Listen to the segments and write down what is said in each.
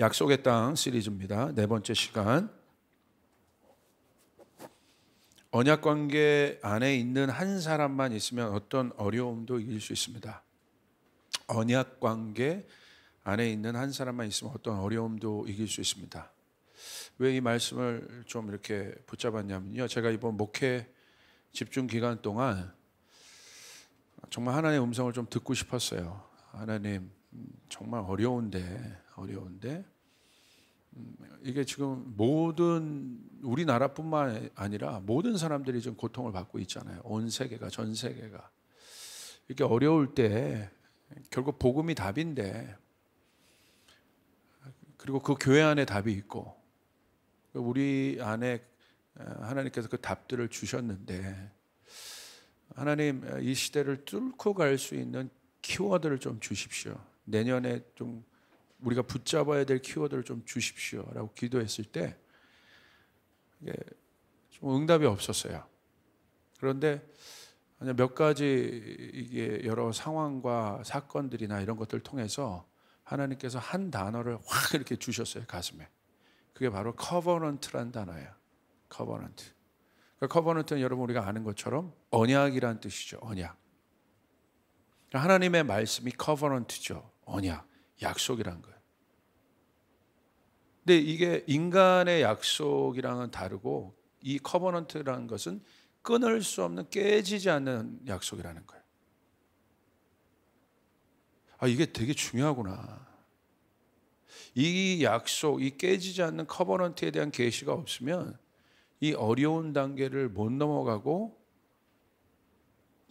약속의 땅 시리즈입니다. 네 번째 시간. 언약 관계 안에 있는 한 사람만 있으면 어떤 어려움도 이길 수 있습니다. 언약 관계 안에 있는 한 사람만 있으면 어떤 어려움도 이길 수 있습니다. 왜 이 말씀을 좀 이렇게 붙잡았냐면요, 제가 이번 목회 집중 기간 동안 정말 하나님의 음성을 좀 듣고 싶었어요. 하나님, 정말 어려운데 이게 지금 모든 우리나라뿐만 아니라 모든 사람들이 지금 고통을 받고 있잖아요. 온 세계가, 전 세계가 이렇게 어려울 때 결국 복음이 답인데, 그리고 그 교회 안에 답이 있고 우리 안에 하나님께서 그 답들을 주셨는데, 하나님 이 시대를 뚫고 갈 수 있는 키워드를 좀 주십시오. 내년에 좀 우리가 붙잡아야 될 키워드를 좀 주십시오라고 기도했을 때 좀 응답이 없었어요. 그런데 몇 가지 이게 여러 상황과 사건들이나 이런 것들을 통해서 하나님께서 한 단어를 확 이렇게 주셨어요, 가슴에. 그게 바로 커버넌트란 단어예요. 커버넌트. 그러니까 커버넌트는 여러분 우리가 아는 것처럼 언약이란 뜻이죠. 언약. 그러니까 하나님의 말씀이 커버넌트죠. 언약, 약속이란 거예요. 근데 이게 인간의 약속이랑은 다르고, 이 커버넌트라는 것은 끊을 수 없는, 깨지지 않는 약속이라는 거예요. 이게 되게 중요하구나. 이 약속, 이 깨지지 않는 커버넌트에 대한 계시가 없으면 이 어려운 단계를 못 넘어가고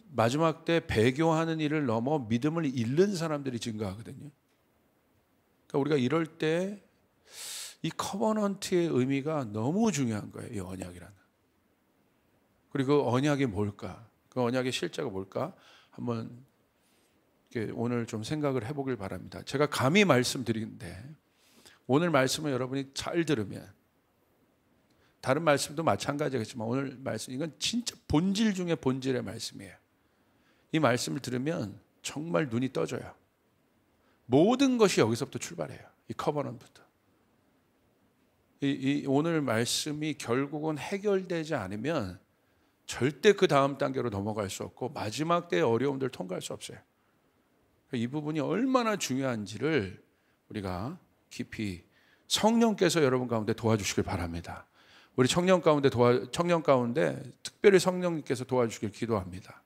마지막 때 배교하는 일을 넘어 믿음을 잃는 사람들이 증가하거든요. 그러니까 우리가 이럴 때 이 커버넌트의 의미가 너무 중요한 거예요. 이 언약이라는. 그리고 그 언약이 뭘까? 그 언약의 실제가 뭘까? 한번 오늘 좀 생각을 해보길 바랍니다. 제가 감히 말씀드리는데, 오늘 말씀을 여러분이 잘 들으면, 다른 말씀도 마찬가지겠지만 오늘 말씀, 이건 진짜 본질 중에 본질의 말씀이에요. 이 말씀을 들으면 정말 눈이 떠져요. 모든 것이 여기서부터 출발해요. 이 커버넌트부터. 이 오늘 말씀이 결국은 해결되지 않으면 절대 그 다음 단계로 넘어갈 수 없고 마지막 때의 어려움들을 통과할 수 없어요. 이 부분이 얼마나 중요한지를 우리가 깊이, 성령께서 여러분 가운데 도와주시길 바랍니다. 우리 청년 가운데 특별히 성령님께서 도와주시길 기도합니다.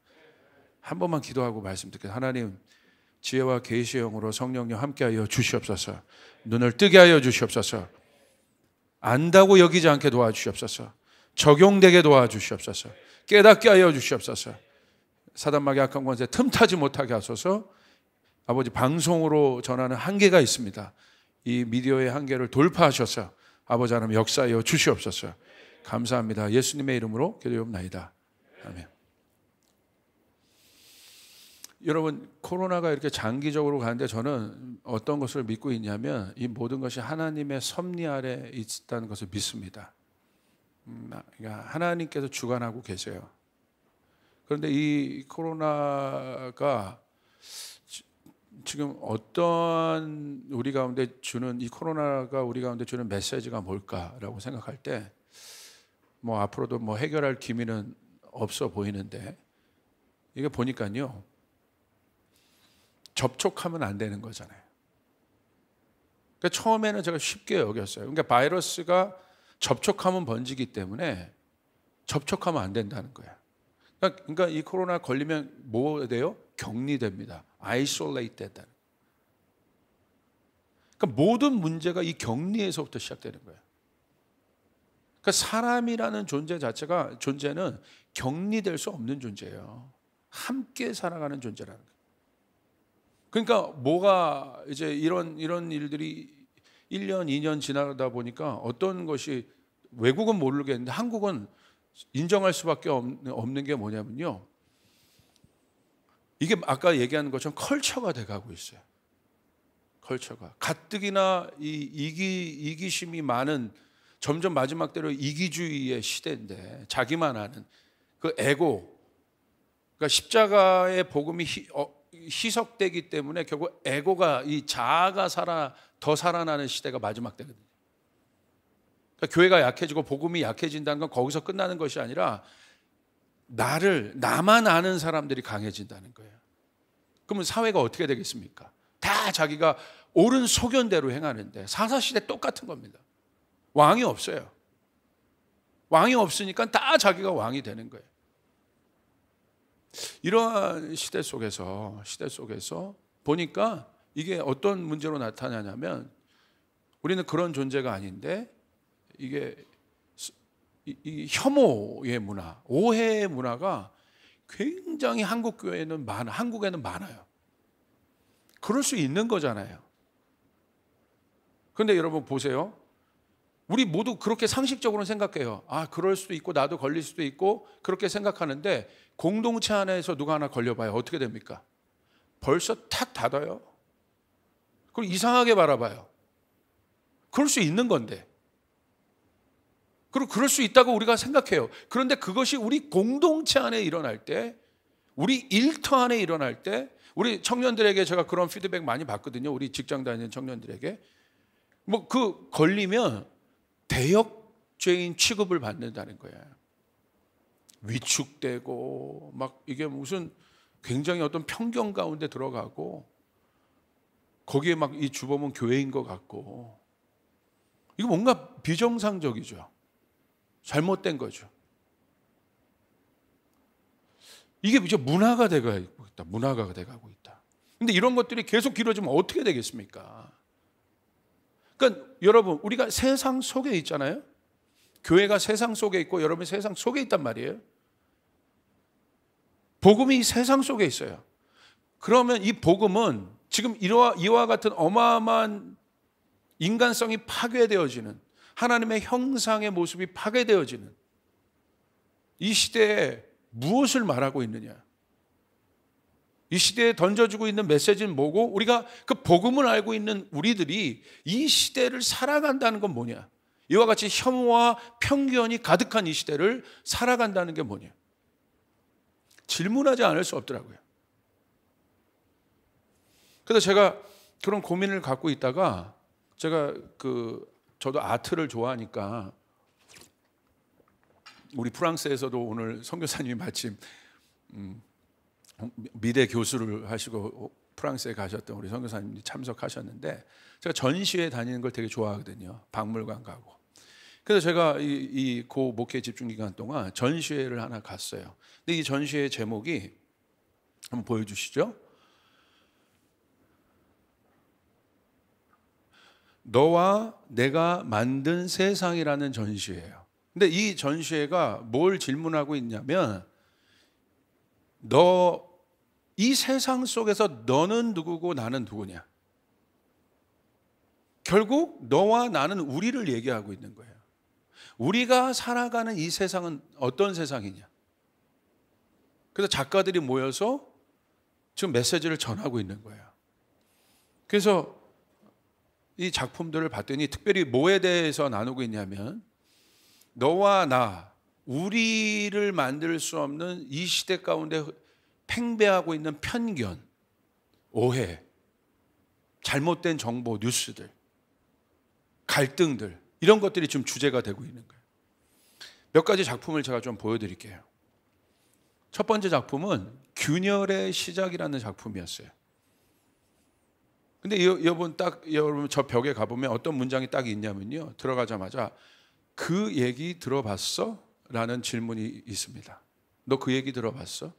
한 번만 기도하고 말씀드릴게요. 하나님, 지혜와 계시의 영으로 성령님 함께하여 주시옵소서. 눈을 뜨게 하여 주시옵소서. 안다고 여기지 않게 도와주시옵소서. 적용되게 도와주시옵소서. 깨닫게 하여 주시옵소서. 사단마귀 악한 권세 틈타지 못하게 하소서. 아버지, 방송으로 전하는 한계가 있습니다. 이 미디어의 한계를 돌파하셔서 아버지 하나님 역사하여 주시옵소서. 감사합니다. 예수님의 이름으로 기도하옵나이다. 아멘. 여러분, 코로나가 이렇게 장기적으로 가는데 저는 어떤 것을 믿고 있냐면, 이 모든 것이 하나님의 섭리 아래 있다는 것을 믿습니다. 그러니까 하나님께서 주관하고 계세요. 그런데 이 코로나가 지금 어떤 우리 가운데 주는, 이 코로나가 우리 가운데 주는 메시지가 뭘까라고 생각할 때, 앞으로도 해결할 기미는 없어 보이는데, 이게 보니까요, 접촉하면 안 되는 거잖아요. 그러니까 처음에는 제가 쉽게 여겼어요. 그러니까 바이러스가 접촉하면 번지기 때문에 접촉하면 안 된다는 거예요. 그러니까 이 코로나 걸리면 뭐 돼요? 격리됩니다. 아이솔레이트됐다는. 그러니까 모든 문제가 이 격리에서부터 시작되는 거예요. 그러니까 사람이라는 존재는 격리될 수 없는 존재예요. 함께 살아가는 존재라는 거예요. 그러니까 뭐가 이제 이런 일들이 1년, 2년 지나다 보니까 어떤 것이, 외국은 모르겠는데 한국은 인정할 수밖에 없는 게 뭐냐면요, 이게 아까 얘기하는 것처럼 컬처가 돼가고 있어요. 컬처가 가뜩이나 이기심이 많은, 점점 마지막 때로 이기주의의 시대인데, 자기만 아는 그 에고, 그러니까 십자가의 복음이 희석되기 때문에 결국 에고가, 이 자아가 더 살아나는 시대가 마지막 때거든요. 그러니까 교회가 약해지고 복음이 약해진다는 건 거기서 끝나는 것이 아니라 나만 아는 사람들이 강해진다는 거예요. 그러면 사회가 어떻게 되겠습니까? 다 자기가 옳은 소견대로 행하는데, 사사시대 똑같은 겁니다. 왕이 없어요. 왕이 없으니까 다 자기가 왕이 되는 거예요. 이러한 시대 속에서 보니까 이게 어떤 문제로 나타나냐면, 우리는 그런 존재가 아닌데 이게 이 혐오의 문화, 오해의 문화가 굉장히 한국에는 많아요. 그럴 수 있는 거잖아요. 그런데 여러분 보세요. 우리 모두 그렇게 상식적으로 생각해요. 아, 그럴 수도 있고 나도 걸릴 수도 있고 그렇게 생각하는데, 공동체 안에서 누가 하나 걸려봐요. 어떻게 됩니까? 벌써 탁 닫아요. 그리고 이상하게 바라봐요. 그럴 수 있는 건데. 그리고 그럴 수 있다고 우리가 생각해요. 그런데 그것이 우리 공동체 안에 일어날 때, 우리 일터 안에 일어날 때, 우리 청년들에게 제가 그런 피드백 많이 받거든요. 우리 직장 다니는 청년들에게. 걸리면 대역죄인 취급을 받는다는 거예요. 위축되고 이게 무슨 굉장히 어떤 편견 가운데 들어가고, 거기에 이 주범은 교회인 것 같고, 이거 뭔가 비정상적이죠. 잘못된 거죠. 이게 이제 문화가 돼가고 있다. 근데 이런 것들이 계속 길어지면 어떻게 되겠습니까? 그러니까 여러분, 우리가 세상 속에 있잖아요. 교회가 세상 속에 있고 여러분이 세상 속에 있단 말이에요. 복음이 세상 속에 있어요. 그러면 이 복음은 지금 이와 같은 어마어마한 인간성이 파괴되어지는, 하나님의 형상의 모습이 파괴되어지는 이 시대에 무엇을 말하고 있느냐? 이 시대에 던져주고 있는 메시지는 뭐고, 우리가 그 복음을 알고 있는 우리들이 이 시대를 살아간다는 건 뭐냐? 이와 같이 혐오와 편견이 가득한 이 시대를 살아간다는 게 뭐냐? 질문하지 않을 수 없더라고요. 그래서 제가 그런 고민을 갖고 있다가, 제가 저도 아트를 좋아하니까, 우리 프랑스에서도 오늘 선교사님이 마침 미대 교수를 하시고 프랑스에 가셨던 우리 선교사님이 참석하셨는데, 제가 전시회 다니는 걸 되게 좋아하거든요. 박물관 가고. 그래서 제가 이 고 목회 집중 기간 동안 전시회를 하나 갔어요. 근데 이 전시회 제목이 한번 보여주시죠. 너와 내가 만든 세상이라는 전시회예요. 근데 이 전시회가 뭘 질문하고 있냐면, 이 세상 속에서 너는 누구고 나는 누구냐? 결국 너와 나는 우리를 얘기하고 있는 거예요. 우리가 살아가는 이 세상은 어떤 세상이냐? 그래서 작가들이 모여서 지금 메시지를 전하고 있는 거예요. 그래서 이 작품들을 봤더니 특별히 뭐에 대해서 나누고 있냐면, 너와 나, 우리를 만들 수 없는 이 시대 가운데 팽배하고 있는 편견, 오해, 잘못된 정보, 뉴스들, 갈등들, 이런 것들이 지금 주제가 되고 있는 거예요. 몇 가지 작품을 제가 좀 보여드릴게요. 첫 번째 작품은 균열의 시작이라는 작품이었어요. 근데 여러분 저 벽에 가보면 어떤 문장이 딱 있냐면요, 들어가자마자 그 얘기 들어봤어? 라는 질문이 있습니다. 너 그 얘기 들어봤어?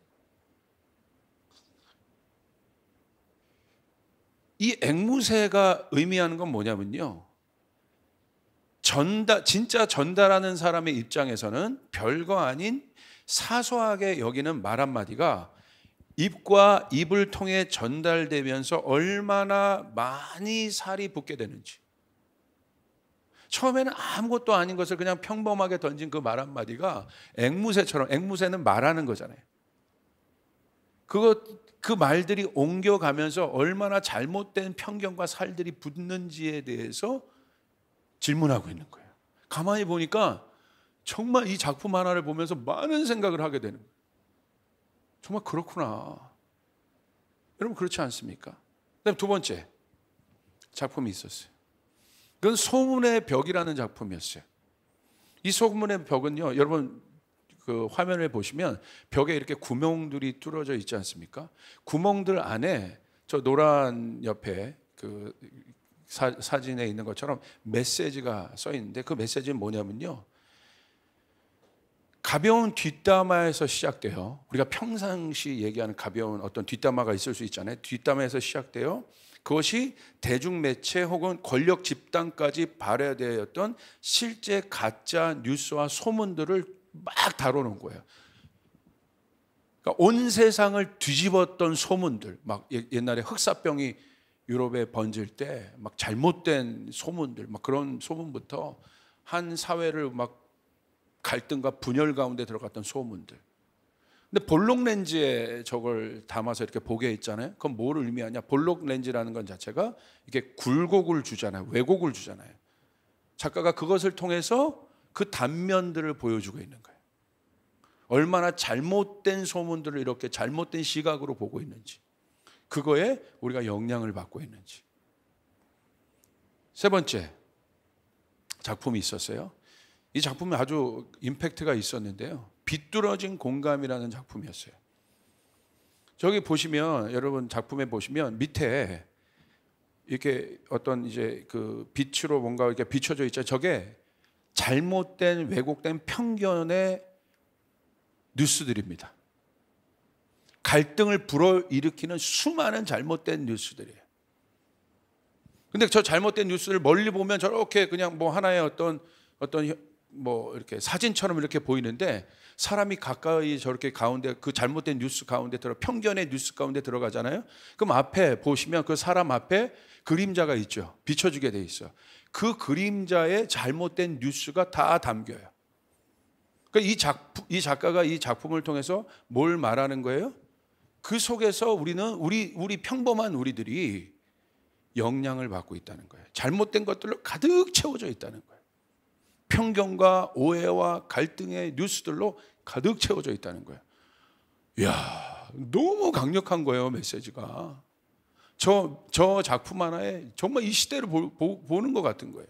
이 앵무새가 의미하는 건 뭐냐면요, 진짜 전달하는 사람의 입장에서는 별거 아닌 사소하게 여기는 말 한마디가 입과 입을 통해 전달되면서 얼마나 많이 살이 붙게 되는지. 처음에는 아무것도 아닌 것을 그냥 평범하게 던진 그 말 한마디가 앵무새처럼, 앵무새는 말하는 거잖아요. 그 말들이 옮겨가면서 얼마나 잘못된 편견과 살들이 붙는지에 대해서 질문하고 있는 거예요. 가만히 보니까 정말 이 작품 하나를 보면서 많은 생각을 하게 되는 거예요. 정말 그렇구나. 여러분 그렇지 않습니까? 그다음 두 번째 작품이 있었어요. 그건 소문의 벽이라는 작품이었어요. 이 소문의 벽은요, 여러분 그 화면을 보시면 벽에 이렇게 구멍들이 뚫어져 있지 않습니까? 구멍들 안에 저 노란 옆에 그 사진에 있는 것처럼 메시지가 써 있는데 그 메시지는 뭐냐면요, 가벼운 뒷담화에서 시작돼요. 우리가 평상시 얘기하는 가벼운 어떤 뒷담화가 있을 수 있잖아요. 뒷담화에서 시작돼요. 그것이 대중매체 혹은 권력 집단까지 발효되었던 실제 가짜 뉴스와 소문들을 막 다뤄놓은 거예요. 그러니까 온 세상을 뒤집었던 소문들, 막 옛날에 흑사병이 유럽에 번질 때 막 잘못된 소문들, 막 그런 소문부터 한 사회를 막 갈등과 분열 가운데 들어갔던 소문들. 근데 볼록 렌즈에 저걸 담아서 이렇게 보게 있잖아요. 그건 뭘 의미하냐? 볼록 렌즈라는 건 자체가 이게 굴곡을 주잖아요. 왜곡을 주잖아요. 작가가 그것을 통해서 그 단면들을 보여주고 있는 거예요. 얼마나 잘못된 소문들을 이렇게 잘못된 시각으로 보고 있는지, 그거에 우리가 영향을 받고 있는지. 세 번째 작품이 있었어요. 이 작품이 아주 임팩트가 있었는데요. 비뚤어진 공감이라는 작품이었어요. 저기 보시면, 여러분 작품에 보시면 밑에 이렇게 어떤 이제 그 빛으로 뭔가 이렇게 비춰져 있죠. 저게 잘못된 왜곡된 편견의 뉴스들입니다. 갈등을 불어일으키는 수많은 잘못된 뉴스들이에요. 근데 저 잘못된 뉴스를 멀리 보면 저렇게 그냥 뭐 하나의 어떤 뭐 이렇게 사진처럼 이렇게 보이는데, 사람이 가까이 저렇게 가운데 그 잘못된 뉴스 가운데 편견의 뉴스 가운데 들어가잖아요. 그럼 앞에 보시면 그 사람 앞에 그림자가 있죠. 비춰주게 돼 있어. 그 그림자에 잘못된 뉴스가 다 담겨요. 그러니까 이 작가가 이 작품을 통해서 뭘 말하는 거예요? 그 속에서 우리 평범한 우리들이 영향을 받고 있다는 거예요. 잘못된 것들로 가득 채워져 있다는 거예요. 편견과 오해와 갈등의 뉴스들로 가득 채워져 있다는 거예요. 이야, 너무 강력한 거예요, 메시지가. 저 작품 하나에 정말 이 시대를 보는 것 같은 거예요.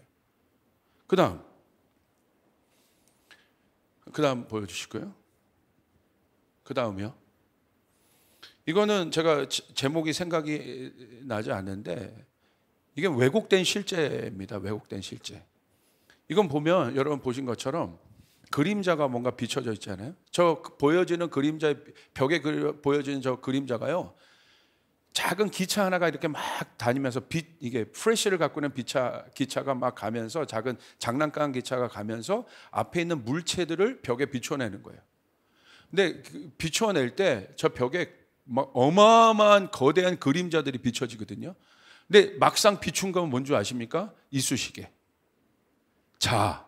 그 다음 보여주실 거예요? 그 다음이요. 이거는 제가 제목이 생각이 나지 않는데, 이게 왜곡된 실제입니다. 왜곡된 실제. 이건 보면 여러분 보신 것처럼 그림자가 뭔가 비춰져 있잖아요. 저 보여지는 그림자, 벽에 보여지는 저 그림자가요, 작은 기차 하나가 이렇게 막 다니면서 이게 프레쉬를 갖고 있는 기차가 막 가면서, 작은 장난감 기차가 가면서 앞에 있는 물체들을 벽에 비춰내는 거예요. 근데 비춰낼 때 저 벽에 막 어마어마한 거대한 그림자들이 비춰지거든요. 근데 막상 비춘 건 뭔 줄 아십니까? 이쑤시개. 자,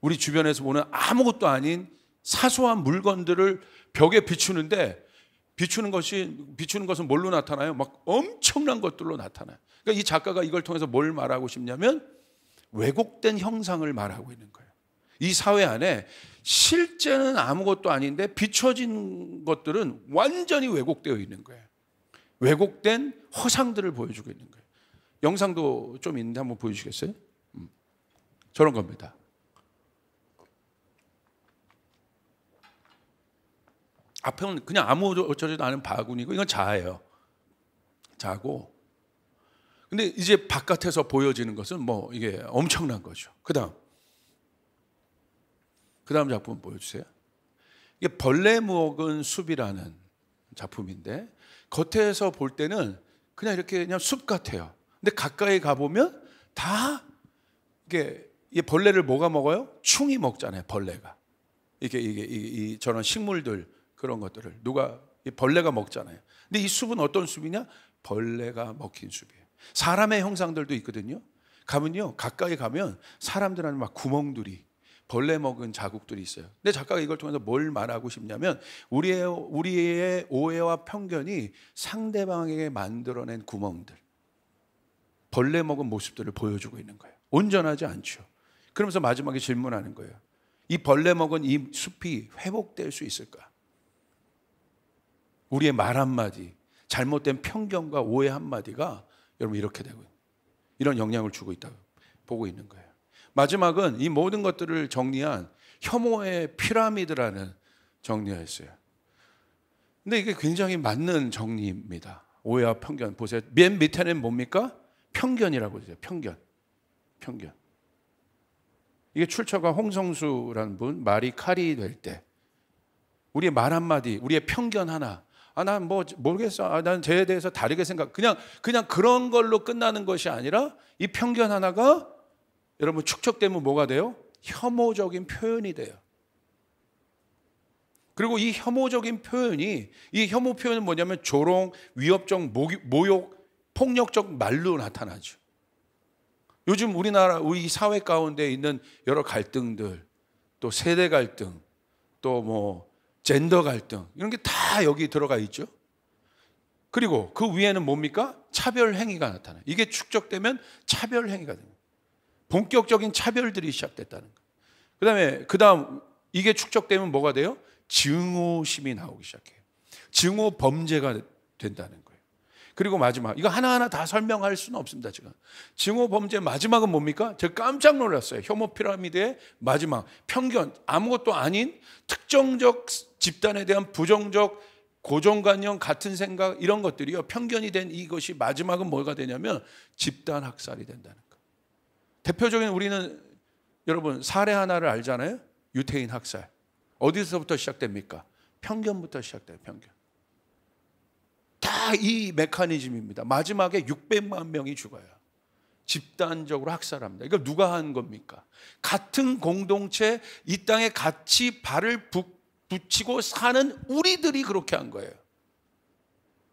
우리 주변에서 보는 아무것도 아닌 사소한 물건들을 벽에 비추는데, 비추는 것은 뭘로 나타나요? 막 엄청난 것들로 나타나요. 그러니까 이 작가가 이걸 통해서 뭘 말하고 싶냐면 왜곡된 형상을 말하고 있는 거예요. 이 사회 안에 실제는 아무것도 아닌데 비춰진 것들은 완전히 왜곡되어 있는 거예요. 왜곡된 허상들을 보여주고 있는 거예요. 영상도 좀 있는데 한번 보여주시겠어요? 저런 겁니다. 앞에는 그냥 아무 어쩌지도 않은 바구니고, 이건 자예요. 자고. 근데 이제 바깥에서 보여지는 것은 뭐 이게 엄청난 거죠. 그 다음 작품 보여주세요. 이게 벌레 먹은 숲이라는 작품인데, 겉에서 볼 때는 그냥 이렇게 그냥 숲 같아요. 근데 가까이 가보면 다 이게 벌레를 뭐가 먹어요? 충이 먹잖아요. 벌레가. 이게 저런 식물들, 그런 것들을 벌레가 먹잖아요. 근데 이 숲은 어떤 숲이냐? 벌레가 먹힌 숲이에요. 사람의 형상들도 있거든요. 가까이 가면 사람들 안에 막 구멍들이, 벌레 먹은 자국들이 있어요. 근데 작가가 이걸 통해서 뭘 말하고 싶냐면, 우리의 오해와 편견이 상대방에게 만들어낸 구멍들, 벌레 먹은 모습들을 보여주고 있는 거예요. 온전하지 않죠. 그러면서 마지막에 질문하는 거예요. 이 벌레 먹은 이 숲이 회복될 수 있을까? 우리의 말 한마디, 잘못된 편견과 오해 한마디가 여러분 이렇게 되고 이런 영향을 주고 있다고 보고 있는 거예요. 마지막은 이 모든 것들을 정리한 혐오의 피라미드라는 정리였어요. 근데 이게 굉장히 맞는 정리입니다. 오해와 편견 보세요. 맨 밑에는 뭡니까? 편견이라고 해요. 편견. 이게 출처가 홍성수라는 분 말이 칼이 될 때 우리의 말 한마디, 우리의 편견 하나, 난 뭐 모르겠어, 난 쟤에 대해서 다르게 생각, 그냥 그런 걸로 끝나는 것이 아니라 이 편견 하나가 여러분 축적되면 뭐가 돼요? 혐오적인 표현이 돼요. 그리고 이 혐오적인 표현이, 이 혐오 표현은 뭐냐면 조롱, 위협적, 모욕, 폭력적 말로 나타나죠. 요즘 우리나라, 우리 사회 가운데 있는 여러 갈등들, 또 세대 갈등, 또 뭐 젠더 갈등, 이런 게 다 여기 들어가 있죠. 그리고 그 위에는 뭡니까? 차별 행위가 나타나요. 이게 축적되면 차별 행위가 됩니다. 본격적인 차별들이 시작됐다는 거예요. 그다음 이게 축적되면 뭐가 돼요? 증오심이 나오기 시작해요. 증오 범죄가 된다는 거예요. 그리고 마지막, 이거 하나하나 다 설명할 수는 없습니다, 지금. 증오 범죄 마지막은 뭡니까? 제가 깜짝 놀랐어요. 혐오 피라미드의 마지막, 편견, 아무것도 아닌 특정적 집단에 대한 부정적 고정관념, 같은 생각, 이런 것들이요, 편견이 된 이것이 마지막은 뭐가 되냐면 집단 학살이 된다는 거예요. 대표적인, 우리는 여러분 사례 하나를 알잖아요. 유태인 학살. 어디서부터 시작됩니까? 편견부터 시작돼요. 편견. 다 이 메커니즘입니다. 마지막에 600만 명이 죽어요. 집단적으로 학살합니다. 이거 누가 한 겁니까? 같은 공동체, 이 땅에 같이 발을 붙이고 사는 우리들이 그렇게 한 거예요.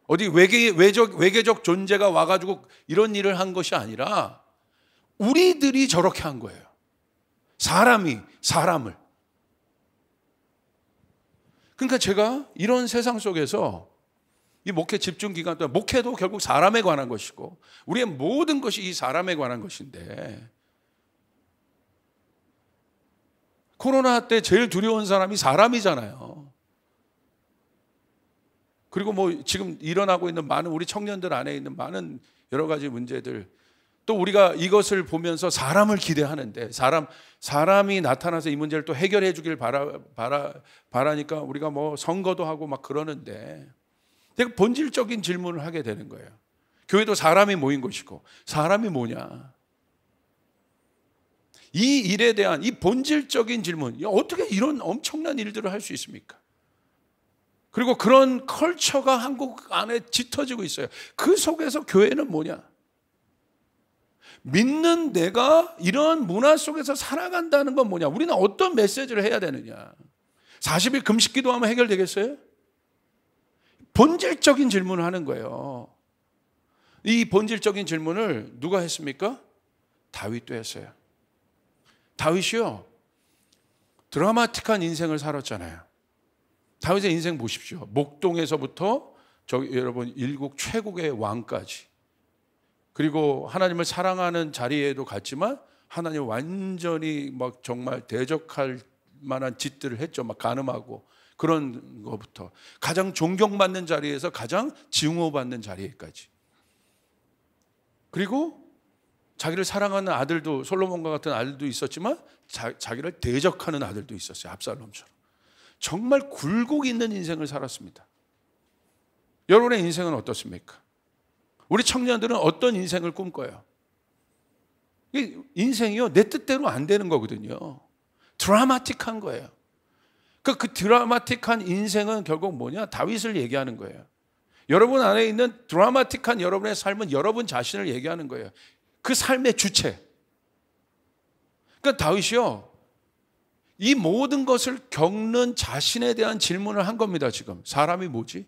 어디 외계적 존재가 와가지고 이런 일을 한 것이 아니라 우리들이 저렇게 한 거예요. 사람이 사람을. 그러니까 제가 이런 세상 속에서 이 목회 집중 기간 동안, 목회도 결국 사람에 관한 것이고 우리의 모든 것이 이 사람에 관한 것인데, 코로나 때 제일 두려운 사람이 사람이잖아요. 그리고 뭐 지금 일어나고 있는 많은 우리 청년들 안에 있는 많은 여러 가지 문제들, 또 우리가 이것을 보면서 사람을 기대하는데 사람이 나타나서 이 문제를 또 해결해 주길 바라니까 우리가 뭐 선거도 하고 막 그러는데, 되게 본질적인 질문을 하게 되는 거예요. 교회도 사람이 모인 것이고 사람이 뭐냐, 이 일에 대한 이 본질적인 질문, 어떻게 이런 엄청난 일들을 할 수 있습니까? 그리고 그런 컬처가 한국 안에 짙어지고 있어요. 그 속에서 교회는 뭐냐? 믿는 내가 이런 문화 속에서 살아간다는 건 뭐냐? 우리는 어떤 메시지를 해야 되느냐? 40일 금식 기도하면 해결되겠어요? 본질적인 질문을 하는 거예요. 이 본질적인 질문을 누가 했습니까? 다윗도 했어요. 다윗이요, 드라마틱한 인생을 살았잖아요. 다윗의 인생 보십시오. 목동에서부터 여러분 일국 최고의 왕까지, 그리고 하나님을 사랑하는 자리에도 갔지만 하나님 완전히 막 정말 대적할 만한 짓들을 했죠. 막 간음하고 그런 것부터 가장 존경받는 자리에서 가장 증오받는 자리에까지. 그리고 자기를 사랑하는 아들도, 솔로몬과 같은 아들도 있었지만 자기를 대적하는 아들도 있었어요. 압살롬처럼. 정말 굴곡 있는 인생을 살았습니다. 여러분의 인생은 어떻습니까? 우리 청년들은 어떤 인생을 꿈꿔요? 인생이요, 내 뜻대로 안 되는 거거든요. 드라마틱한 거예요. 그 드라마틱한 인생은 결국 뭐냐? 다윗을 얘기하는 거예요. 여러분 안에 있는 드라마틱한 여러분의 삶은 여러분 자신을 얘기하는 거예요. 그 삶의 주체. 그러니까 다윗이요, 이 모든 것을 겪는 자신에 대한 질문을 한 겁니다. 지금 사람이 뭐지?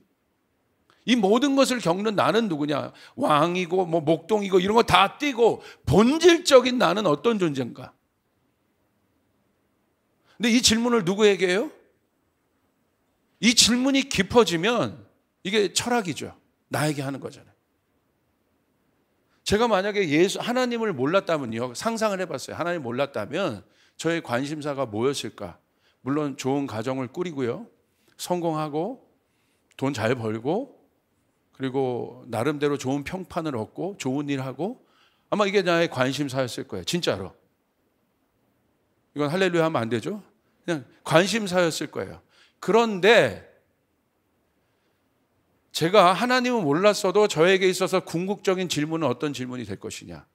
이 모든 것을 겪는 나는 누구냐? 왕이고 뭐 목동이고 이런 거 다 띄고 본질적인 나는 어떤 존재인가? 근데 이 질문을 누구에게 해요? 이 질문이 깊어지면 이게 철학이죠. 나에게 하는 거잖아요. 제가 만약에 하나님을 몰랐다면요, 상상을 해봤어요. 하나님을 몰랐다면 저의 관심사가 뭐였을까? 물론 좋은 가정을 꾸리고요, 성공하고 돈 잘 벌고, 그리고 나름대로 좋은 평판을 얻고 좋은 일 하고 아마 이게 나의 관심사였을 거예요. 진짜로. 이건 할렐루야 하면 안 되죠? 그냥 관심사였을 거예요. 그런데 제가 하나님은 몰랐어도 저에게 있어서 궁극적인 질문은 어떤 질문이 될 것이냐.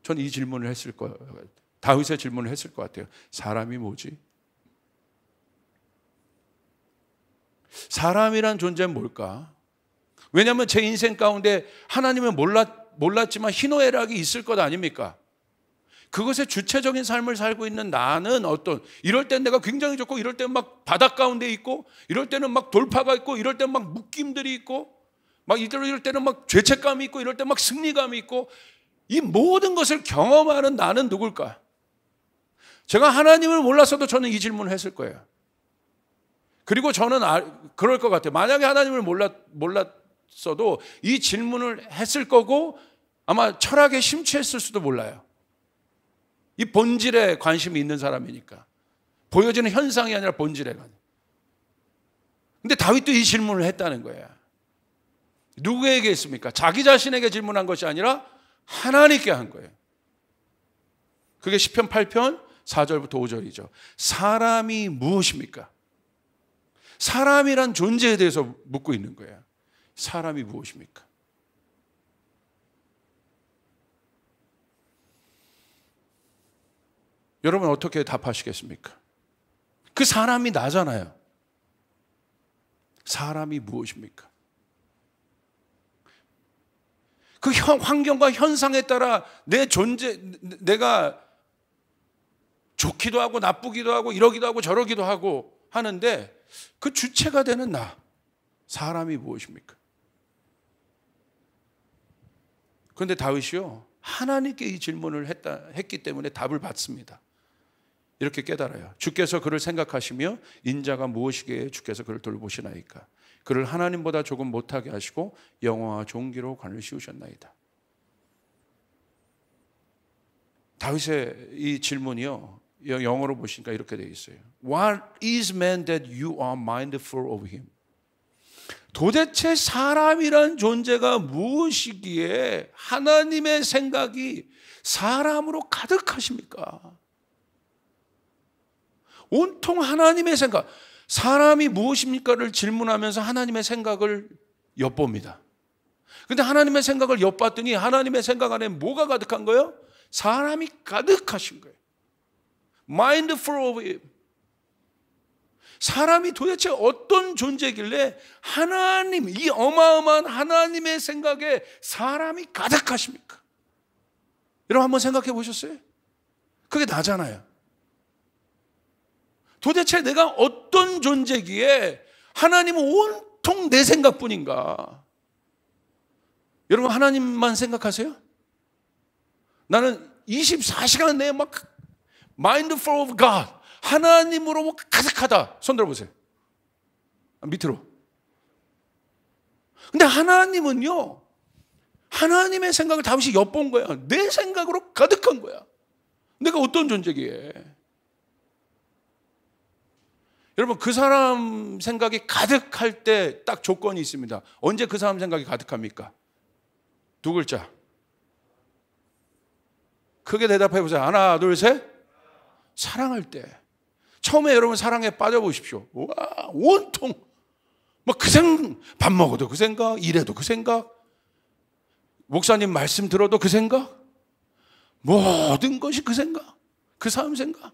전 이 질문을 했을 거예요. 다윗의 질문을 했을 것 같아요. 사람이 뭐지? 사람이란 존재는 뭘까? 왜냐하면 제 인생 가운데 하나님은 몰랐지만 희노애락이 있을 것 아닙니까? 그것의 주체적인 삶을 살고 있는 나는 이럴 땐 내가 굉장히 좋고, 이럴 때는 막 바닷 가운데 있고, 이럴 때는 막 돌파가 있고, 이럴 때는 막 묶임들이 있고, 막 이럴 때는 막 죄책감이 있고, 이럴 때는 막 승리감이 있고, 이 모든 것을 경험하는 나는 누굴까? 제가 하나님을 몰랐어도 저는 이 질문을 했을 거예요. 그리고 저는 그럴 것 같아요. 만약에 하나님을 몰랐어도 이 질문을 했을 거고 아마 철학에 심취했을 수도 몰라요. 이 본질에 관심이 있는 사람이니까. 보여지는 현상이 아니라 본질에 관심. 근데 다윗도 이 질문을 했다는 거예요. 누구에게 했습니까? 자기 자신에게 질문한 것이 아니라 하나님께 한 거예요. 그게 시편 8편 4절부터 5절이죠. 사람이 무엇입니까? 사람이란 존재에 대해서 묻고 있는 거예요. 사람이 무엇입니까? 여러분 어떻게 답하시겠습니까? 그 사람이 나잖아요. 사람이 무엇입니까? 그 환경과 현상에 따라 내 존재, 내가 좋기도 하고 나쁘기도 하고 이러기도 하고 저러기도 하고 하는데 그 주체가 되는 나, 사람이 무엇입니까? 그런데 다윗이요, 하나님께 이 질문을 했기 때문에 답을 받습니다. 이렇게 깨달아요. 주께서 그를 생각하시며 인자가 무엇이기에 주께서 그를 돌보시나이까. 그를 하나님보다 조금 못하게 하시고 영화와 존귀로 관을 씌우셨나이다. 다윗의 이 질문이요, 영어로 보시니까 이렇게 되어 있어요. What is man that you are mindful of him? 도대체 사람이란 존재가 무엇이기에 하나님의 생각이 사람으로 가득하십니까? 온통 하나님의 생각, 사람이 무엇입니까를 질문하면서 하나님의 생각을 엿봅니다. 그런데 하나님의 생각을 엿봤더니 하나님의 생각 안에 뭐가 가득한 거예요? 사람이 가득하신 거예요. Mindful of him. 사람이 도대체 어떤 존재길래 하나님, 이 어마어마한 하나님의 생각에 사람이 가득하십니까? 여러분 한번 생각해 보셨어요? 그게 나잖아요. 도대체 내가 어떤 존재기에 하나님은 온통 내 생각뿐인가? 여러분 하나님만 생각하세요? 나는 24시간 내에 막 mindful of God, 하나님으로 가득하다. 손 들어보세요. 밑으로. 근데 하나님은요, 하나님의 생각을 다윗이 엿본 거야. 내 생각으로 가득한 거야. 내가 어떤 존재기에. 여러분 그 사람 생각이 가득할 때 딱 조건이 있습니다. 언제 그 사람 생각이 가득합니까? 두 글자. 크게 대답해 보세요. 하나, 둘, 셋. 사랑할 때. 처음에 여러분 사랑에 빠져보십시오. 와, 온통 뭐 밥 먹어도 그 생각, 일해도 그 생각, 목사님 말씀 들어도 그 생각, 모든 것이 그 생각, 그 사람 생각.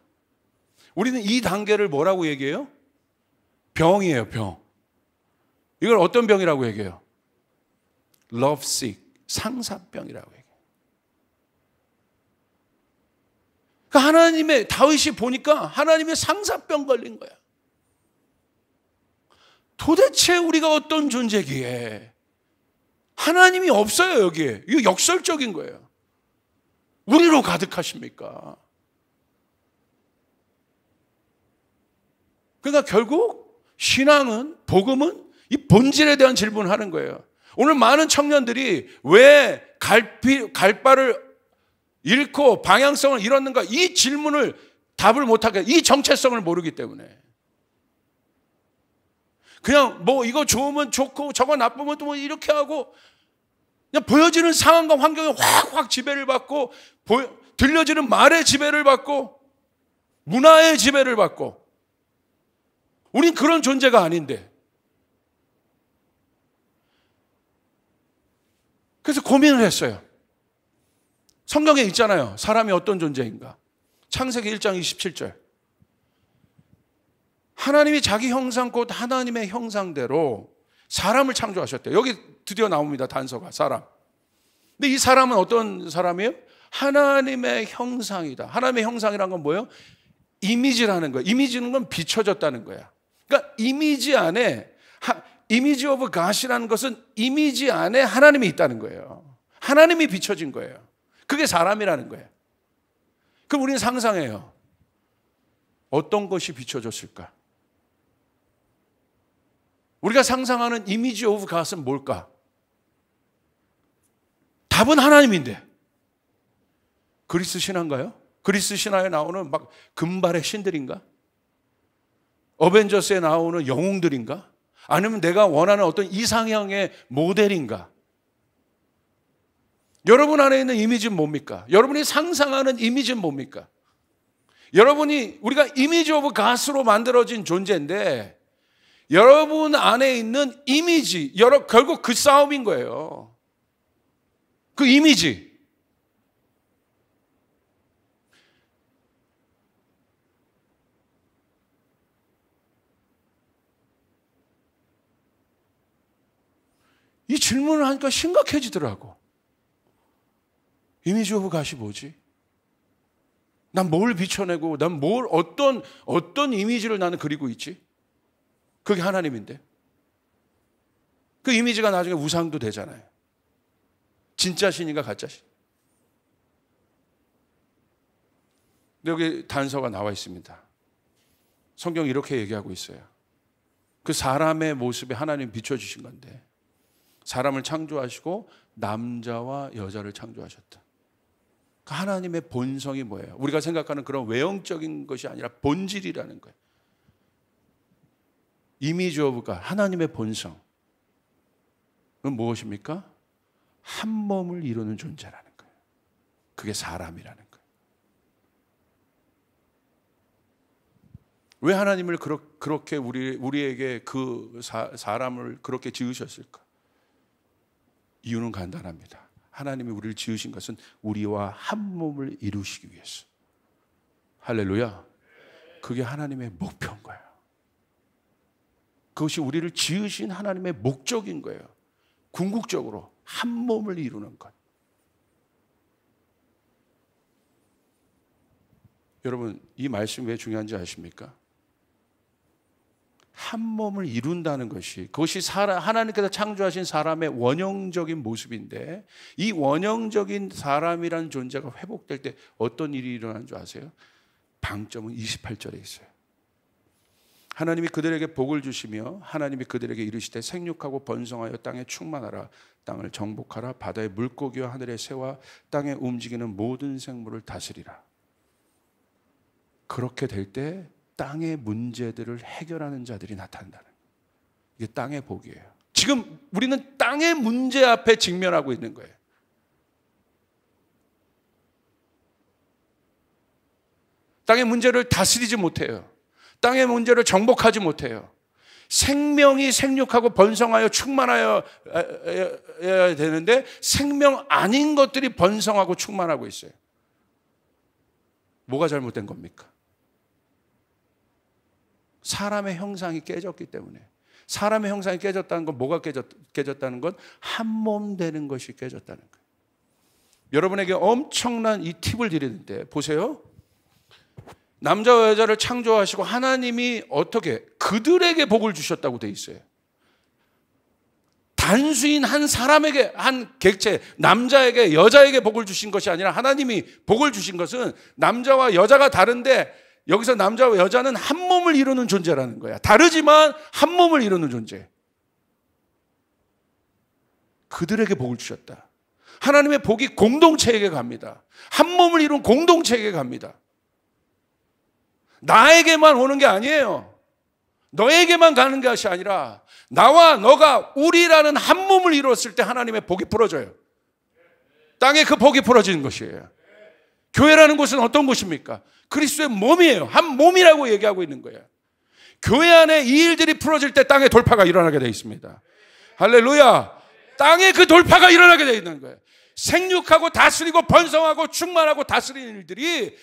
우리는 이 단계를 뭐라고 얘기해요? 병이에요, 병. 이걸 어떤 병이라고 얘기해요? Love sick, 상사병이라고 얘기해요. 그러니까 하나님의, 다윗이 보니까 하나님의 상사병 걸린 거야. 도대체 우리가 어떤 존재기에 하나님이 없어요, 여기에. 이거 역설적인 거예요. 우리로 가득하십니까? 그러니까 결국 신앙은, 복음은 이 본질에 대한 질문을 하는 거예요. 오늘 많은 청년들이 왜 갈 바를 잃고 방향성을 잃었는가, 이 질문을 답을 못하게, 이 정체성을 모르기 때문에. 그냥 뭐 이거 좋으면 좋고 저거 나쁘면 또 뭐 이렇게 하고 그냥 보여지는 상황과 환경에 확 지배를 받고 들려지는 말의 지배를 받고 문화의 지배를 받고 우린 그런 존재가 아닌데 그래서 고민을 했어요. 성경에 있잖아요. 사람이 어떤 존재인가. 창세기 1장 27절. 하나님이 자기 형상 곧 하나님의 형상대로 사람을 창조하셨대요. 여기 드디어 나옵니다. 단서가 사람. 근데 이 사람은 어떤 사람이에요? 하나님의 형상이다. 하나님의 형상이란 건 뭐예요? 이미지라는 거예요. 이미지는 건 비춰졌다는 거야. 그러니까 이미지 안에 이미지 오브 갓이라는 것은 이미지 안에 하나님이 있다는 거예요. 하나님이 비춰진 거예요. 그게 사람이라는 거예요. 그럼 우리는 상상해요. 어떤 것이 비춰졌을까? 우리가 상상하는 이미지 오브 갓은 뭘까? 답은 하나님인데. 그리스 신화인가요? 그리스 신화에 나오는 막 금발의 신들인가? 어벤져스에 나오는 영웅들인가? 아니면 내가 원하는 어떤 이상형의 모델인가? 여러분 안에 있는 이미지는 뭡니까? 여러분이 상상하는 이미지는 뭡니까? 우리가 이미지 오브 갓으로 만들어진 존재인데 여러분 안에 있는 이미지, 결국 그 싸움인 거예요. 그 이미지. 이 질문을 하니까 심각해지더라고. 이미지 오브 갓이 뭐지? 난 뭘 비춰내고, 난 어떤 이미지를 나는 그리고 있지? 그게 하나님인데. 그 이미지가 나중에 우상도 되잖아요. 진짜 신인가 가짜 신. 여기 단서가 나와 있습니다. 성경이 이렇게 얘기하고 있어요. 그 사람의 모습에 하나님 비춰주신 건데 사람을 창조하시고 남자와 여자를 창조하셨다. 하나님의 본성이 뭐예요? 우리가 생각하는 그런 외형적인 것이 아니라 본질이라는 거예요. 이미지 오브 갓, 하나님의 본성. 그건 무엇입니까? 한 몸을 이루는 존재라는 거예요. 그게 사람이라는 거예요. 왜 하나님을 그렇게 우리에게 그 사람을 그렇게 지으셨을까? 이유는 간단합니다. 하나님이 우리를 지으신 것은 우리와 한 몸을 이루시기 위해서. 할렐루야. 그게 하나님의 목표인 거예요. 그것이 우리를 지으신 하나님의 목적인 거예요. 궁극적으로 한 몸을 이루는 것. 여러분, 이 말씀이 왜 중요한지 아십니까? 한 몸을 이룬다는 것이, 그것이 하나님께서 창조하신 사람의 원형적인 모습인데, 이 원형적인 사람이라는 존재가 회복될 때 어떤 일이 일어나는 줄 아세요? 방점은 28절에 있어요. 하나님이 그들에게 복을 주시며 하나님이 그들에게 이르시되 생육하고 번성하여 땅에 충만하라. 땅을 정복하라. 바다의 물고기와 하늘의 새와 땅에 움직이는 모든 생물을 다스리라. 그렇게 될 때 땅의 문제들을 해결하는 자들이 나타난다는 거예요. 이게 땅의 복이에요. 지금 우리는 땅의 문제 앞에 직면하고 있는 거예요. 땅의 문제를 다스리지 못해요. 땅의 문제를 정복하지 못해요. 생명이 생육하고 번성하여 충만하여야 되는데 생명 아닌 것들이 번성하고 충만하고 있어요. 뭐가 잘못된 겁니까? 사람의 형상이 깨졌기 때문에. 사람의 형상이 깨졌다는 건 뭐가 깨졌다는 건 한 몸 되는 것이 깨졌다는 거예요. 여러분에게 엄청난 이 팁을 드리는데 보세요. 남자와 여자를 창조하시고 하나님이 어떻게 그들에게 복을 주셨다고 돼 있어요. 단수인 한 사람에게, 한 객체, 남자에게 여자에게 복을 주신 것이 아니라 하나님이 복을 주신 것은 남자와 여자가 다른데 여기서 남자와 여자는 한 몸을 이루는 존재라는 거야. 다르지만 한 몸을 이루는 존재. 그들에게 복을 주셨다. 하나님의 복이 공동체에게 갑니다. 한 몸을 이룬 공동체에게 갑니다. 나에게만 오는 게 아니에요. 너에게만 가는 것이 아니라 나와 너가 우리라는 한 몸을 이루었을 때 하나님의 복이 풀어져요. 땅에 그 복이 풀어지는 것이에요. 교회라는 곳은 어떤 곳입니까? 그리스도의 몸이에요. 한 몸이라고 얘기하고 있는 거예요. 교회 안에 이 일들이 풀어질 때 땅에 돌파가 일어나게 되어 있습니다. 할렐루야. 땅에 그 돌파가 일어나게 되어 있는 거예요. 생육하고 다스리고 번성하고 충만하고 다스리는 일들이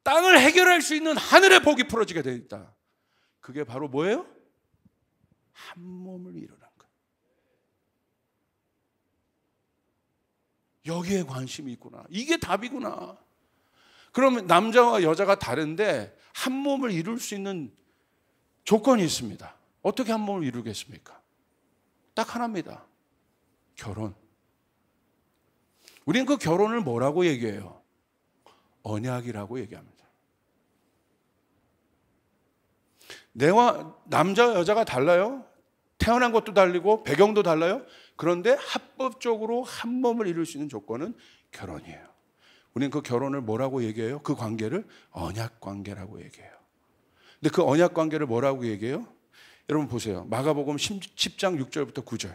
땅을 해결할 수 있는 하늘의 복이 풀어지게 되어 있다. 그게 바로 뭐예요? 한 몸을 이루는 거예요. 여기에 관심이 있구나. 이게 답이구나. 그러면 남자와 여자가 다른데 한 몸을 이룰 수 있는 조건이 있습니다. 어떻게 한 몸을 이루겠습니까? 딱 하나입니다. 결혼. 우리는 그 결혼을 뭐라고 얘기해요? 언약이라고 얘기합니다. 내와 남자와 여자가 달라요. 태어난 것도 다르고 배경도 달라요. 그런데 합법적으로 한 몸을 이룰 수 있는 조건은 결혼이에요. 우리는 그 결혼을 뭐라고 얘기해요? 그 관계를 언약 관계라고 얘기해요. 근데 그 언약 관계를 뭐라고 얘기해요? 여러분 보세요. 마가복음 10장 6절부터 9절.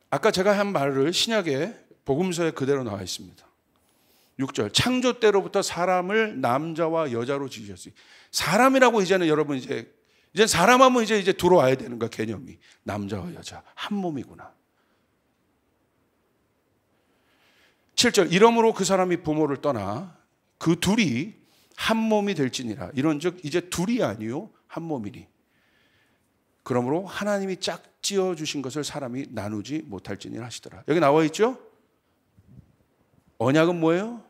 아까 제가 한 말을 신약의 복음서에 그대로 나와 있습니다. 6절. 창조 때로부터 사람을 남자와 여자로 지으셨어요. 사람이라고 이제는 여러분 이제 사람하면 이제 들어와야 되는 거야, 개념이. 남자와 여자 한 몸이구나. 7절. 이러므로 그 사람이 부모를 떠나 그 둘이 한 몸이 될지니라. 이런즉 이제 둘이 아니요 한 몸이니. 그러므로 하나님이 짝지어 주신 것을 사람이 나누지 못할지니라 하시더라. 여기 나와 있죠? 언약은 뭐예요?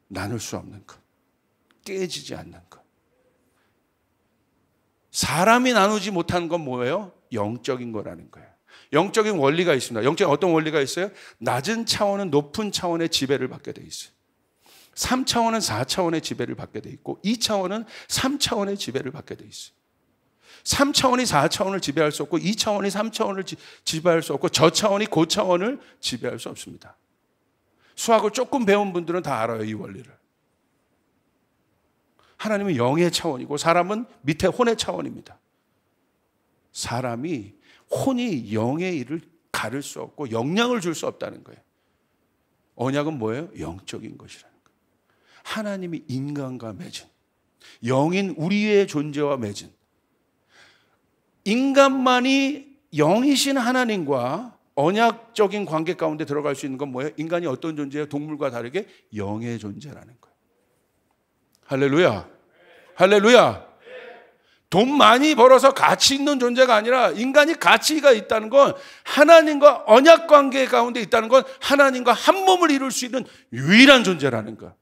나눌 수 없는 것. 깨지지 않는 것. 사람이 나누지 못하는 건 뭐예요? 영적인 거라는 거예요. 영적인 원리가 있습니다. 영적인 어떤 원리가 있어요? 낮은 차원은 높은 차원의 지배를 받게 돼 있어요. 3차원은 4차원의 지배를 받게 돼 있고 2차원은 3차원의 지배를 받게 돼 있어요. 3차원이 4차원을 지배할 수 없고 2차원이 3차원을 지배할 수 없고 저차원이 고차원을 지배할 수 없습니다. 수학을 조금 배운 분들은 다 알아요, 이 원리를. 하나님은 영의 차원이고 사람은 밑에 혼의 차원입니다. 사람이 혼이 영의 일을 가를 수 없고 영향을 줄 수 없다는 거예요. 언약은 뭐예요? 영적인 것이라는 거예요. 하나님이 인간과 맺은, 영인 우리의 존재와 맺은, 인간만이 영이신 하나님과 언약적인 관계 가운데 들어갈 수 있는 건 뭐예요? 인간이 어떤 존재예요? 동물과 다르게 영의 존재라는 거예요. 할렐루야. 할렐루야. 돈 많이 벌어서 가치 있는 존재가 아니라 인간이 가치가 있다는 건 하나님과 언약 관계 가운데 있다는 건 하나님과 한 몸을 이룰 수 있는 유일한 존재라는 거.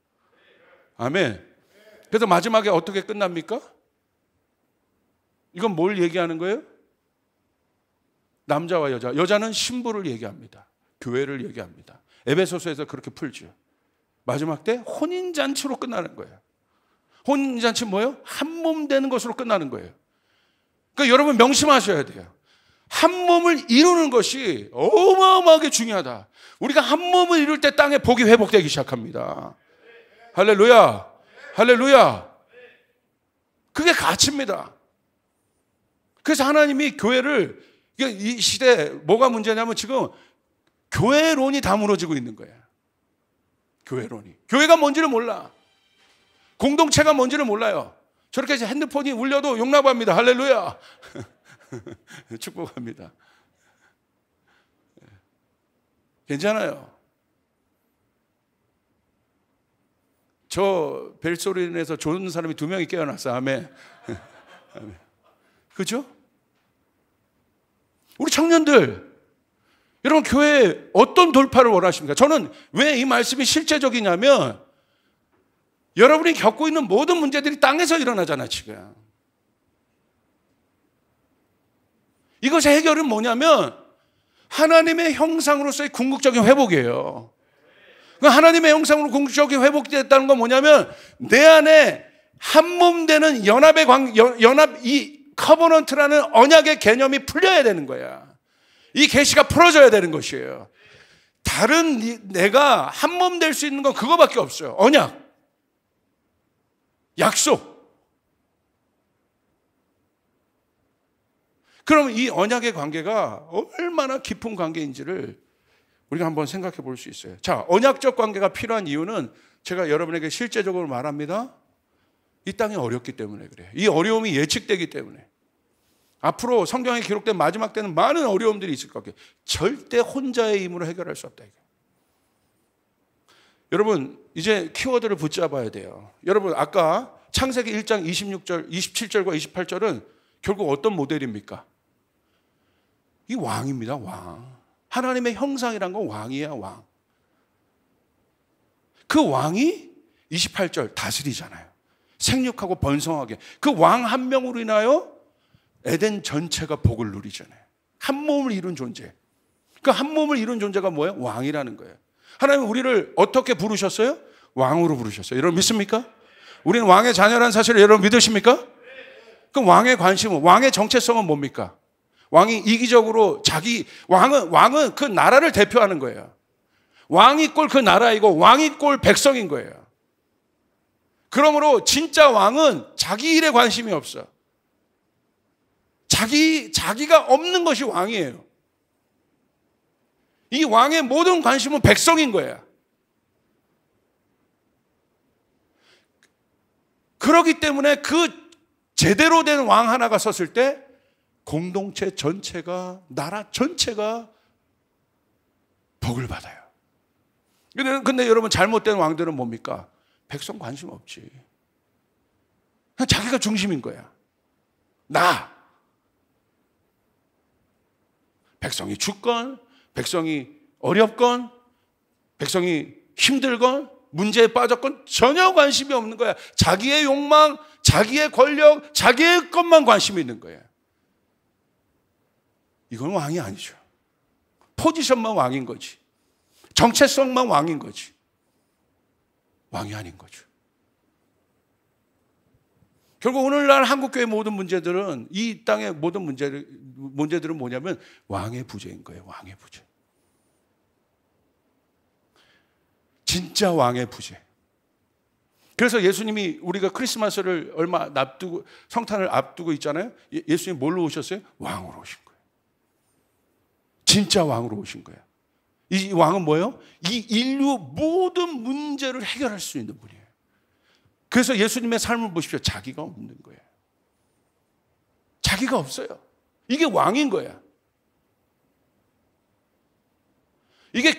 아멘. 그래서 마지막에 어떻게 끝납니까? 이건 뭘 얘기하는 거예요? 남자와 여자. 여자는 신부를 얘기합니다. 교회를 얘기합니다. 에베소서에서 그렇게 풀죠. 마지막 때 혼인잔치로 끝나는 거예요. 혼인잔치는 뭐예요? 한 몸 되는 것으로 끝나는 거예요. 그러니까 여러분 명심하셔야 돼요. 한 몸을 이루는 것이 어마어마하게 중요하다. 우리가 한 몸을 이룰 때 땅에 복이 회복되기 시작합니다. 할렐루야. 할렐루야. 그게 가치입니다. 그래서 하나님이 교회를, 이 시대에 뭐가 문제냐면 지금 교회론이 다 무너지고 있는 거예요. 교회론이. 교회가 뭔지를 몰라. 공동체가 뭔지를 몰라요. 저렇게 핸드폰이 울려도 용납합니다. 할렐루야. 축복합니다. 괜찮아요. 저 벨소리 내서 좋은 사람이 2명이 깨어났어. 아멘. 아멘. 그죠? 우리 청년들, 여러분 교회에 어떤 돌파를 원하십니까? 저는 왜 이 말씀이 실제적이냐면 여러분이 겪고 있는 모든 문제들이 땅에서 일어나잖아 지금. 이것의 해결은 뭐냐면 하나님의 형상으로서의 궁극적인 회복이에요. 하나님의 형상으로 궁극적인 회복됐다는 건 뭐냐면 내 안에 한 몸 되는 이 커버넌트라는 언약의 개념이 풀려야 되는 거야. 이 계시가 풀어져야 되는 것이에요. 다른 내가 한 몸 될 수 있는 건 그거밖에 없어요. 언약, 약속. 그럼 이 언약의 관계가 얼마나 깊은 관계인지를 우리가 한번 생각해 볼 수 있어요. 자, 언약적 관계가 필요한 이유는 제가 여러분에게 실제적으로 말합니다. 이 땅이 어렵기 때문에 그래요. 이 어려움이 예측되기 때문에. 앞으로 성경에 기록된 마지막 때는 많은 어려움들이 있을 것 같아요. 절대 혼자의 힘으로 해결할 수 없다. 여러분, 이제 키워드를 붙잡아야 돼요. 여러분, 아까 창세기 1장 26절, 27절과 28절은 결국 어떤 모델입니까? 이 왕입니다, 왕. 하나님의 형상이란 건 왕이야, 왕. 그 왕이 28절 다스리잖아요. 생육하고 번성하게. 그 왕 한 명으로 인하여 에덴 전체가 복을 누리잖아요. 한 몸을 이룬 존재. 그 한 몸을 이룬 존재가 뭐예요? 왕이라는 거예요. 하나님은 우리를 어떻게 부르셨어요? 왕으로 부르셨어요. 여러분 믿습니까? 우리는 왕의 자녀라는 사실을 여러분 믿으십니까? 그럼 왕의 관심은, 왕의 정체성은 뭡니까? 왕이 이기적으로 왕은 그 나라를 대표하는 거예요. 왕이 꼴 그 나라이고 왕이 꼴 백성인 거예요. 그러므로 진짜 왕은 자기 일에 관심이 없어. 자기가 없는 것이 왕이에요. 이 왕의 모든 관심은 백성인 거야. 그렇기 때문에 그 제대로 된 왕 하나가 섰을 때 공동체 전체가, 나라 전체가 복을 받아요. 근데 여러분, 잘못된 왕들은 뭡니까? 백성 관심 없지. 그냥 자기가 중심인 거야. 백성이 죽건, 백성이 어렵건, 백성이 힘들건, 문제에 빠졌건 전혀 관심이 없는 거야. 자기의 욕망, 자기의 권력, 자기의 것만 관심이 있는 거야. 이건 왕이 아니죠. 포지션만 왕인 거지. 정체성만 왕인 거지. 왕이 아닌 거죠. 결국 오늘날 한국교회 모든 문제들은, 이 땅의 모든 문제들은 뭐냐면 왕의 부재인 거예요. 왕의 부재. 진짜 왕의 부재. 그래서 예수님이, 우리가 크리스마스를 얼마 앞두고, 성탄을 앞두고 있잖아요. 예수님 뭘로 오셨어요? 왕으로 오신 거예요. 진짜 왕으로 오신 거예요. 이 왕은 뭐예요? 이 인류 모든 문제를 해결할 수 있는 분이에요. 그래서 예수님의 삶을 보십시오. 자기가 없는 거예요. 자기가 없어요. 이게 왕인 거야. 이게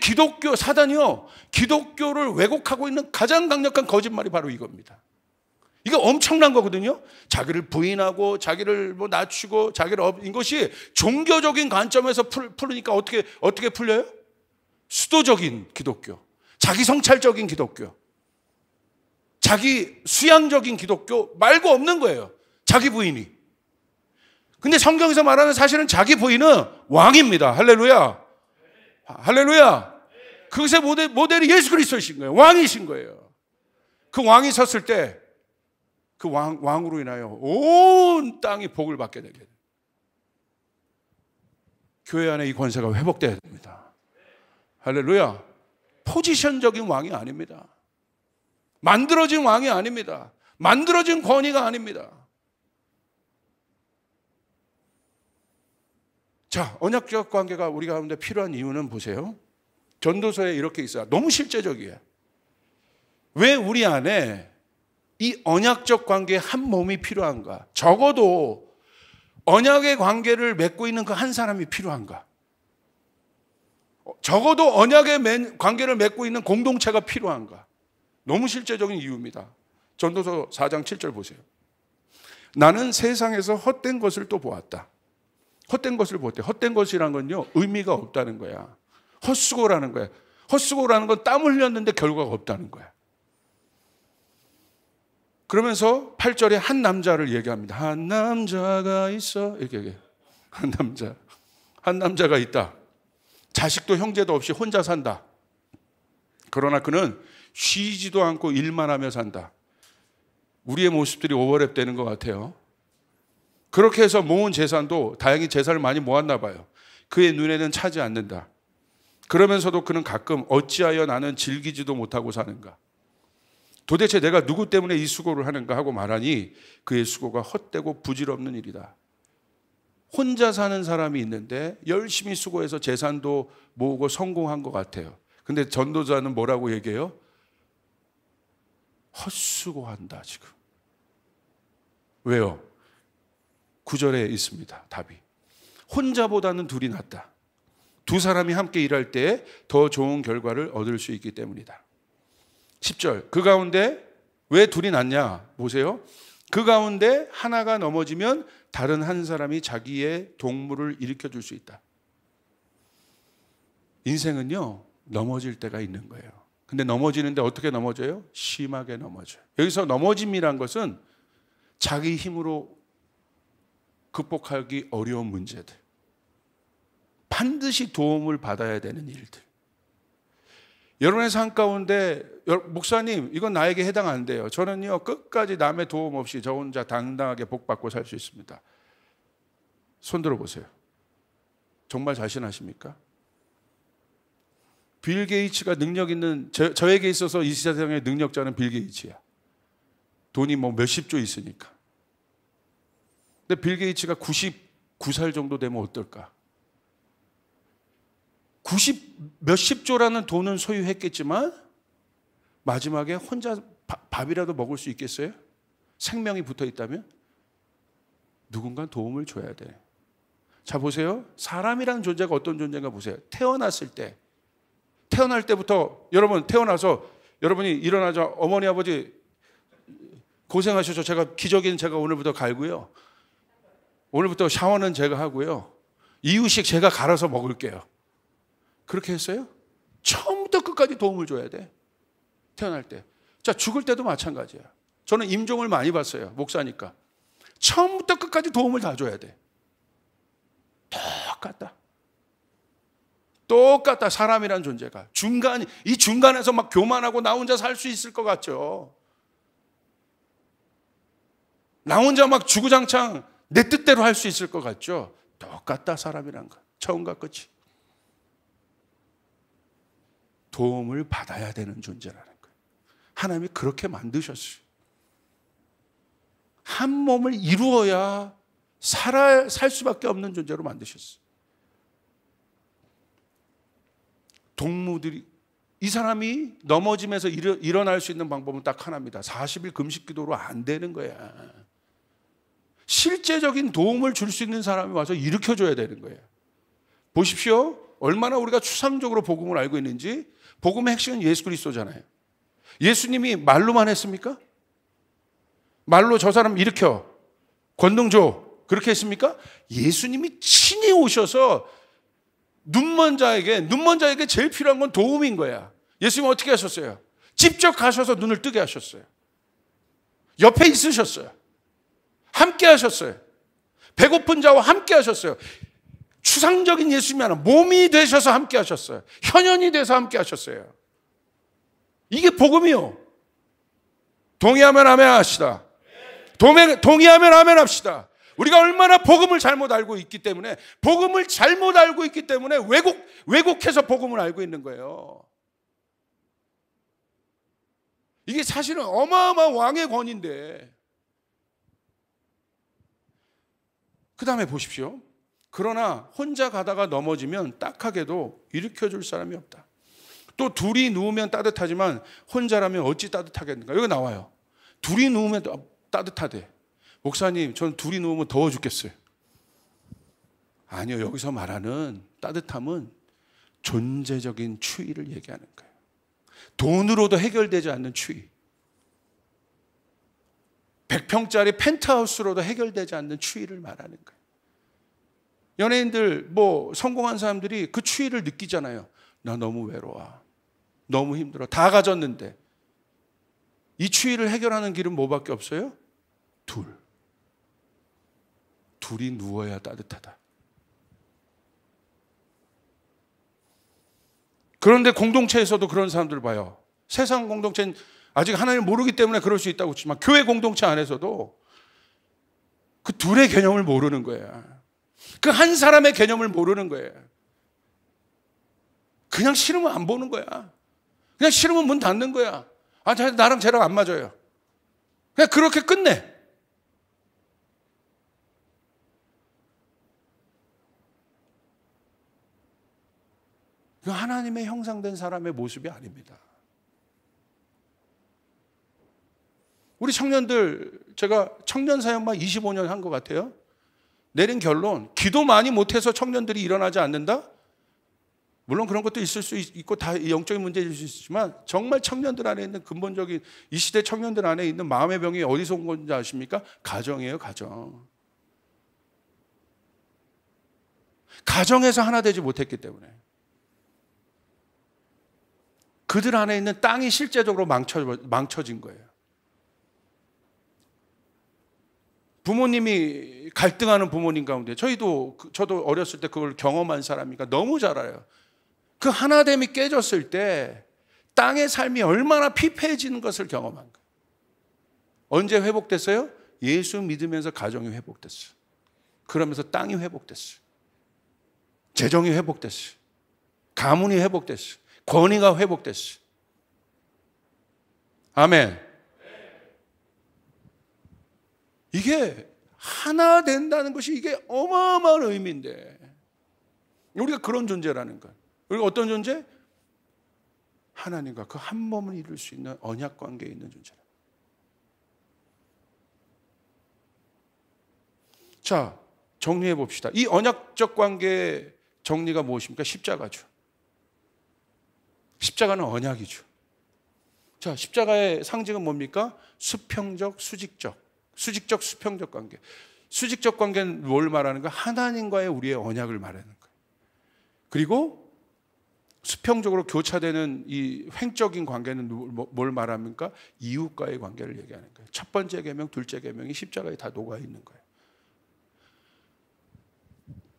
사단이요. 기독교를 왜곡하고 있는 가장 강력한 거짓말이 바로 이겁니다. 이게 엄청난 거거든요. 자기를 부인하고, 자기를 낮추고, 이것이 종교적인 관점에서 풀으니까 어떻게 풀려요? 수도적인 기독교, 자기 성찰적인 기독교, 자기 수양적인 기독교 말고 없는 거예요. 자기 부인이. 근데 성경에서 말하는 사실은 자기 부인은 왕입니다. 할렐루야. 할렐루야. 그것의 모델이 예수 그리스도이신 거예요. 왕이신 거예요. 그 왕이 섰을 때 그 왕으로 인하여 온 땅이 복을 받게 되게 돼요. 교회 안에 이 권세가 회복돼야 됩니다. 할렐루야. 포지션적인 왕이 아닙니다. 만들어진 왕이 아닙니다. 만들어진 권위가 아닙니다. 자, 언약적 관계가 우리 가운데 필요한 이유는 보세요. 전도서에 이렇게 있어요. 너무 실제적이에요. 왜 우리 안에 이 언약적 관계의 한 몸이 필요한가? 적어도 언약의 관계를 맺고 있는 그 한 사람이 필요한가? 적어도 언약의 관계를 맺고 있는 공동체가 필요한가? 너무 실제적인 이유입니다. 전도서 4장 7절 보세요. 나는 세상에서 헛된 것을 또 보았다. 헛된 것을 보았대. 헛된 것이란 건요, 의미가 없다는 거야. 헛수고라는 거야. 헛수고라는 건 땀 흘렸는데 결과가 없다는 거야. 그러면서 8절에 한 남자를 얘기합니다. 한 남자가 있어. 이렇게 얘기해요. 한 남자가 있다. 자식도 형제도 없이 혼자 산다. 그러나 그는 쉬지도 않고 일만 하며 산다. 우리의 모습들이 오버랩 되는 것 같아요. 그렇게 해서 모은 재산도 다행히 재산을 많이 모았나 봐요. 그의 눈에는 차지 않는다. 그러면서도 그는 가끔 어찌하여 나는 즐기지도 못하고 사는가? 도대체 내가 누구 때문에 이 수고를 하는가 하고 말하니 그의 수고가 헛되고 부질없는 일이다. 혼자 사는 사람이 있는데 열심히 수고해서 재산도 모으고 성공한 것 같아요. 근데 전도자는 뭐라고 얘기해요? 헛수고한다 지금. 왜요? 9절에 있습니다. 답이. 혼자보다는 둘이 낫다. 두 사람이 함께 일할 때 더 좋은 결과를 얻을 수 있기 때문이다. 10절. 그 가운데 왜 둘이 낫냐? 보세요. 그 가운데 하나가 넘어지면 다른 한 사람이 자기의 동물을 일으켜 줄 수 있다. 인생은요, 넘어질 때가 있는 거예요. 근데 넘어지는데 어떻게 넘어져요? 심하게 넘어져요. 여기서 넘어짐이란 것은 자기 힘으로 극복하기 어려운 문제들, 반드시 도움을 받아야 되는 일들. 여러분의 삶 가운데 목사님 이건 나에게 해당 안 돼요. 저는요 끝까지 남의 도움 없이 저 혼자 당당하게 복받고 살 수 있습니다. 손 들어보세요. 정말 자신하십니까? 빌 게이츠가 능력 있는 저에게 있어서 이 세상의 능력자는 빌 게이츠야. 돈이 뭐 몇십조 있으니까. 근데 빌 게이츠가 99살 정도 되면 어떨까? 90 몇십조라는 돈은 소유했겠지만 마지막에 혼자 밥이라도 먹을 수 있겠어요? 생명이 붙어 있다면? 누군가 도움을 줘야 돼. 자 보세요. 사람이라는 존재가 어떤 존재인가 보세요. 태어날 때부터 여러분 태어나서 여러분이 일어나자 어머니 아버지 고생하셔서 기저귀는 제가 오늘부터 갈고요. 오늘부터 샤워는 제가 하고요. 이유식 제가 갈아서 먹을게요. 그렇게 했어요? 처음부터 끝까지 도움을 줘야 돼. 태어날 때. 자, 죽을 때도 마찬가지야. 저는 임종을 많이 봤어요. 목사니까. 처음부터 끝까지 도움을 다 줘야 돼. 똑같다. 사람이란 존재가. 이 중간에서 막 교만하고 나 혼자 살 수 있을 것 같죠. 나 혼자 막 주구장창 내 뜻대로 할 수 있을 것 같죠. 똑같다, 사람이란 거. 처음과 끝이. 도움을 받아야 되는 존재라는 거예요. 하나님이 그렇게 만드셨어요. 한 몸을 이루어야 살 수밖에 없는 존재로 만드셨어요. 동무들이 이 사람이 넘어지면서 일어날 수 있는 방법은 딱 하나입니다. 40일 금식 기도로 안 되는 거야. 실제적인 도움을 줄 수 있는 사람이 와서 일으켜줘야 되는 거예요. 보십시오. 얼마나 우리가 추상적으로 복음을 알고 있는지. 복음의 핵심은 예수 그리스도잖아요. 예수님이 말로만 했습니까? 말로 저 사람 일으켜 권능 줘 그렇게 했습니까? 예수님이 친히 오셔서 눈먼 자에게 제일 필요한 건 도움인 거야. 예수님은 어떻게 하셨어요? 직접 가셔서 눈을 뜨게 하셨어요. 옆에 있으셨어요. 함께 하셨어요. 배고픈 자와 함께 하셨어요. 추상적인 예수님이 아니라 몸이 되셔서 함께 하셨어요. 현현이 돼서 함께 하셨어요. 이게 복음이요. 동의하면 아멘 합시다. 동의하면 아멘 합시다. 우리가 얼마나 복음을 잘못 알고 있기 때문에 왜곡해서 복음을 알고 있는 거예요. 이게 사실은 어마어마한 왕의 권위인데. 그 다음에 보십시오. 그러나 혼자 가다가 넘어지면 딱하게도 일으켜줄 사람이 없다. 또 둘이 누우면 따뜻하지만 혼자라면 어찌 따뜻하겠는가. 여기 나와요. 둘이 누우면 따뜻하대. 목사님, 저는 둘이 누우면 더워 죽겠어요. 아니요, 여기서 말하는 따뜻함은 존재적인 추위를 얘기하는 거예요. 돈으로도 해결되지 않는 추위. 100평짜리 펜트하우스로도 해결되지 않는 추위를 말하는 거예요. 연예인들, 성공한 사람들이 그 추위를 느끼잖아요. 나 너무 외로워. 너무 힘들어. 다 가졌는데. 이 추위를 해결하는 길은 뭐밖에 없어요? 둘이 누워야 따뜻하다. 그런데 공동체에서도 그런 사람들을 봐요. 세상 공동체는 아직 하나님을 모르기 때문에 그럴 수 있다고 치지만 교회 공동체 안에서도 그 둘의 개념을 모르는 거야. 그 한 사람의 개념을 모르는 거예요. 그냥 싫으면 안 보는 거야. 그냥 싫으면 문 닫는 거야. 나랑 쟤랑 안 맞아요. 그냥 그렇게 끝내. 그 하나님의 형상된 사람의 모습이 아닙니다. 우리 청년들, 제가 청년 사역만 25년 한 것 같아요. 내린 결론, 기도 많이 못해서 청년들이 일어나지 않는다? 물론 그런 것도 있을 수 있고 다 영적인 문제일 수 있지만, 정말 청년들 안에 있는 근본적인, 이 시대 청년들 안에 있는 마음의 병이 어디서 온 건지 아십니까? 가정이에요, 가정. 가정에서 하나 되지 못했기 때문에. 그들 안에 있는 땅이 실제적으로 망쳐진 거예요. 부모님이 갈등하는 부모님 가운데, 저도 어렸을 때 그걸 경험한 사람이니까 너무 잘 알아요. 그 하나됨이 깨졌을 때 땅의 삶이 얼마나 피폐해지는 것을 경험한 거예요. 언제 회복됐어요? 예수 믿으면서 가정이 회복됐어요. 그러면서 땅이 회복됐어요. 재정이 회복됐어요. 가문이 회복됐어요. 권위가 회복됐어요. 아멘. 이게 하나 된다는 것이 이게 어마어마한 의미인데, 우리가 그런 존재라는 것. 우리가 어떤 존재? 하나님과 그 한 몸을 이룰 수 있는 언약 관계에 있는 존재라. 자, 정리해 봅시다. 이 언약적 관계의 정리가 무엇입니까? 십자가죠. 십자가는 언약이죠. 자, 십자가의 상징은 뭡니까? 수평적, 수직적, 수평적 관계. 수직적 관계는 뭘 말하는 거야? 하나님과의 우리의 언약을 말하는 거예요. 그리고 수평적으로 교차되는 이 횡적인 관계는 뭘 말합니까? 이웃과의 관계를 얘기하는 거예요. 첫 번째 계명, 둘째 계명이 십자가에 다 녹아 있는 거예요.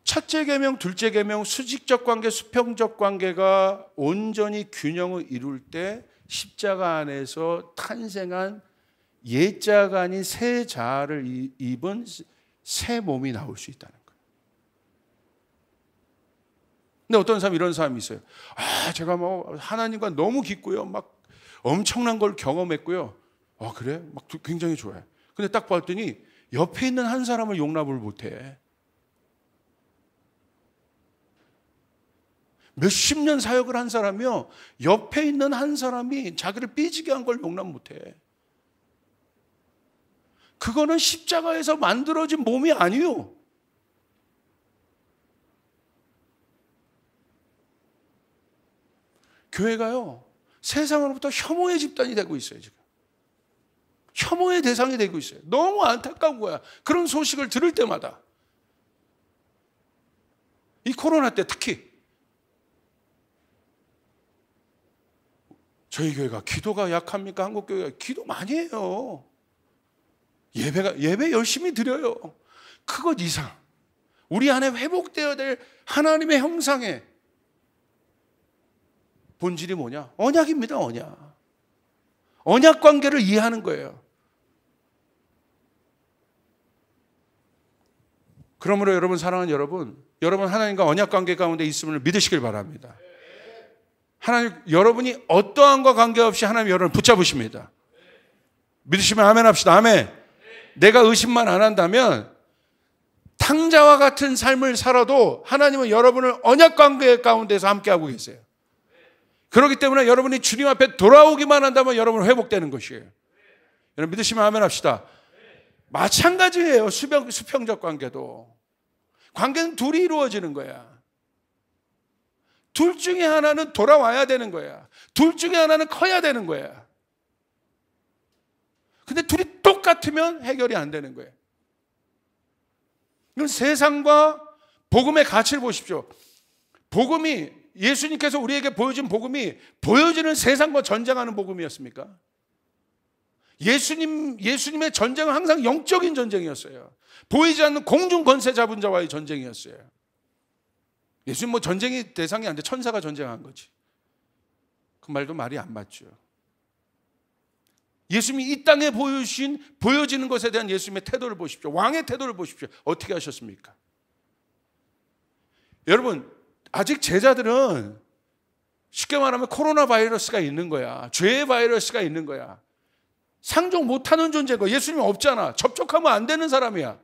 첫째 계명, 둘째 계명, 수직적 관계, 수평적 관계가 온전히 균형을 이룰 때 십자가 안에서 탄생한 옛자가 아닌 새 자아를 입은 새 몸이 나올 수 있다는 거예요. 근데 어떤 사람, 이런 사람이 있어요. 제가 하나님과 너무 깊고요, 막 엄청난 걸 경험했고요. 그래? 막 굉장히 좋아해. 근데 딱 봤더니 옆에 있는 한 사람을 용납을 못해. 몇십 년 사역을 한 사람이요, 옆에 있는 한 사람이 자기를 삐지게 한 걸 용납 못해. 그거는 십자가에서 만들어진 몸이 아니요. 교회가요, 세상으로부터 혐오의 집단이 되고 있어요, 지금. 혐오의 대상이 되고 있어요. 너무 안타까운 거야. 그런 소식을 들을 때마다. 이 코로나 때 특히. 저희 교회가 기도가 약합니까? 한국 교회가 기도 많이 해요. 예배 열심히 드려요. 그것 이상 우리 안에 회복되어야 될 하나님의 형상의 본질이 뭐냐? 언약입니다. 언약 관계를 이해하는 거예요. 그러므로 여러분, 사랑하는 여러분 하나님과 언약 관계 가운데 있음을 믿으시길 바랍니다. 하나님, 여러분이 어떠함과 관계없이 하나님 여러분을 붙잡으십니다. 믿으시면 아멘 합시다. 아멘. 내가 의심만 안 한다면 탕자와 같은 삶을 살아도 하나님은 여러분을 언약 관계 가운데서 함께하고 계세요. 그렇기 때문에 여러분이 주님 앞에 돌아오기만 한다면 여러분은 회복되는 것이에요. 여러분 믿으시면 아멘 합시다. 마찬가지예요. 수평적 관계도. 관계는 둘이 이루어지는 거야. 둘 중에 하나는 돌아와야 되는 거야. 둘 중에 하나는 커야 되는 거야. 근데 둘이 똑같으면 해결이 안 되는 거예요. 이건 세상과 복음의 가치를 보십시오. 복음이, 예수님께서 우리에게 보여준 복음이 보여지는 세상과 전쟁하는 복음이었습니까? 예수님의 전쟁은 항상 영적인 전쟁이었어요. 보이지 않는 공중 권세 잡은 자와의 전쟁이었어요. 예수님 전쟁이 대상이 안 돼. 천사가 전쟁한 거지. 그 말도 말이 안 맞죠. 예수님이 이 땅에 보여지는 것에 대한 예수님의 태도를 보십시오. 왕의 태도를 보십시오. 어떻게 하셨습니까? 여러분, 아직 제자들은 쉽게 말하면 코로나 바이러스가 있는 거야. 죄의 바이러스가 있는 거야. 상종 못하는 존재인 거야. 예수님 없잖아. 접촉하면 안 되는 사람이야.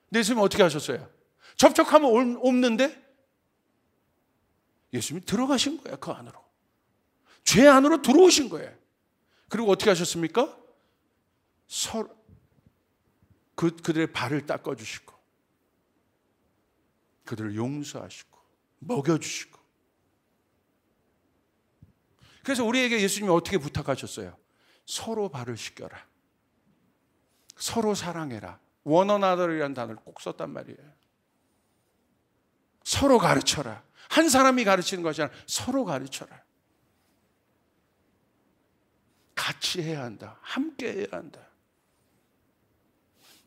근데 예수님 어떻게 하셨어요? 접촉하면 없는데? 예수님이 들어가신 거예요. 그 안으로. 죄 안으로 들어오신 거예요. 그리고 어떻게 하셨습니까? 그들의 발을 닦아주시고 그들을 용서하시고 먹여주시고. 그래서 우리에게 예수님이 어떻게 부탁하셨어요? 서로 발을 씻겨라. 서로 사랑해라. one another이라는 단어를 꼭 썼단 말이에요. 서로 가르쳐라. 한 사람이 가르치는 것이 아니라 서로 가르쳐라. 같이 해야 한다. 함께 해야 한다.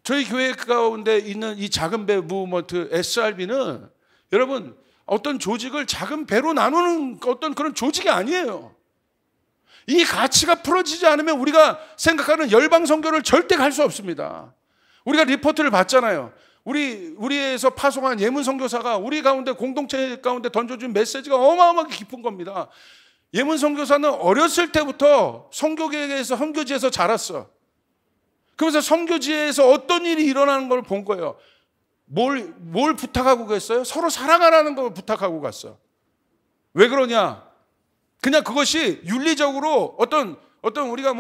저희 교회 가운데 있는 이 작은 배 무브먼트 SRB는 여러분 어떤 조직을 작은 배로 나누는 어떤 그런 조직이 아니에요. 이 가치가 풀어지지 않으면 우리가 생각하는 열방 선교를 절대 갈 수 없습니다. 우리가 리포트를 봤잖아요. 우리에서 파송한 예문 선교사가 우리 가운데 공동체 가운데 던져준 메시지가 어마어마하게 깊은 겁니다. 예문 선교사는 어렸을 때부터 선교계에서 선교지에서 자랐어. 그러면서 선교지에서 어떤 일이 일어나는 걸 본 거예요. 뭘 부탁하고 갔어요? 서로 사랑하라는 걸 부탁하고 갔어. 왜 그러냐? 그냥 그것이 윤리적으로 어떤 우리가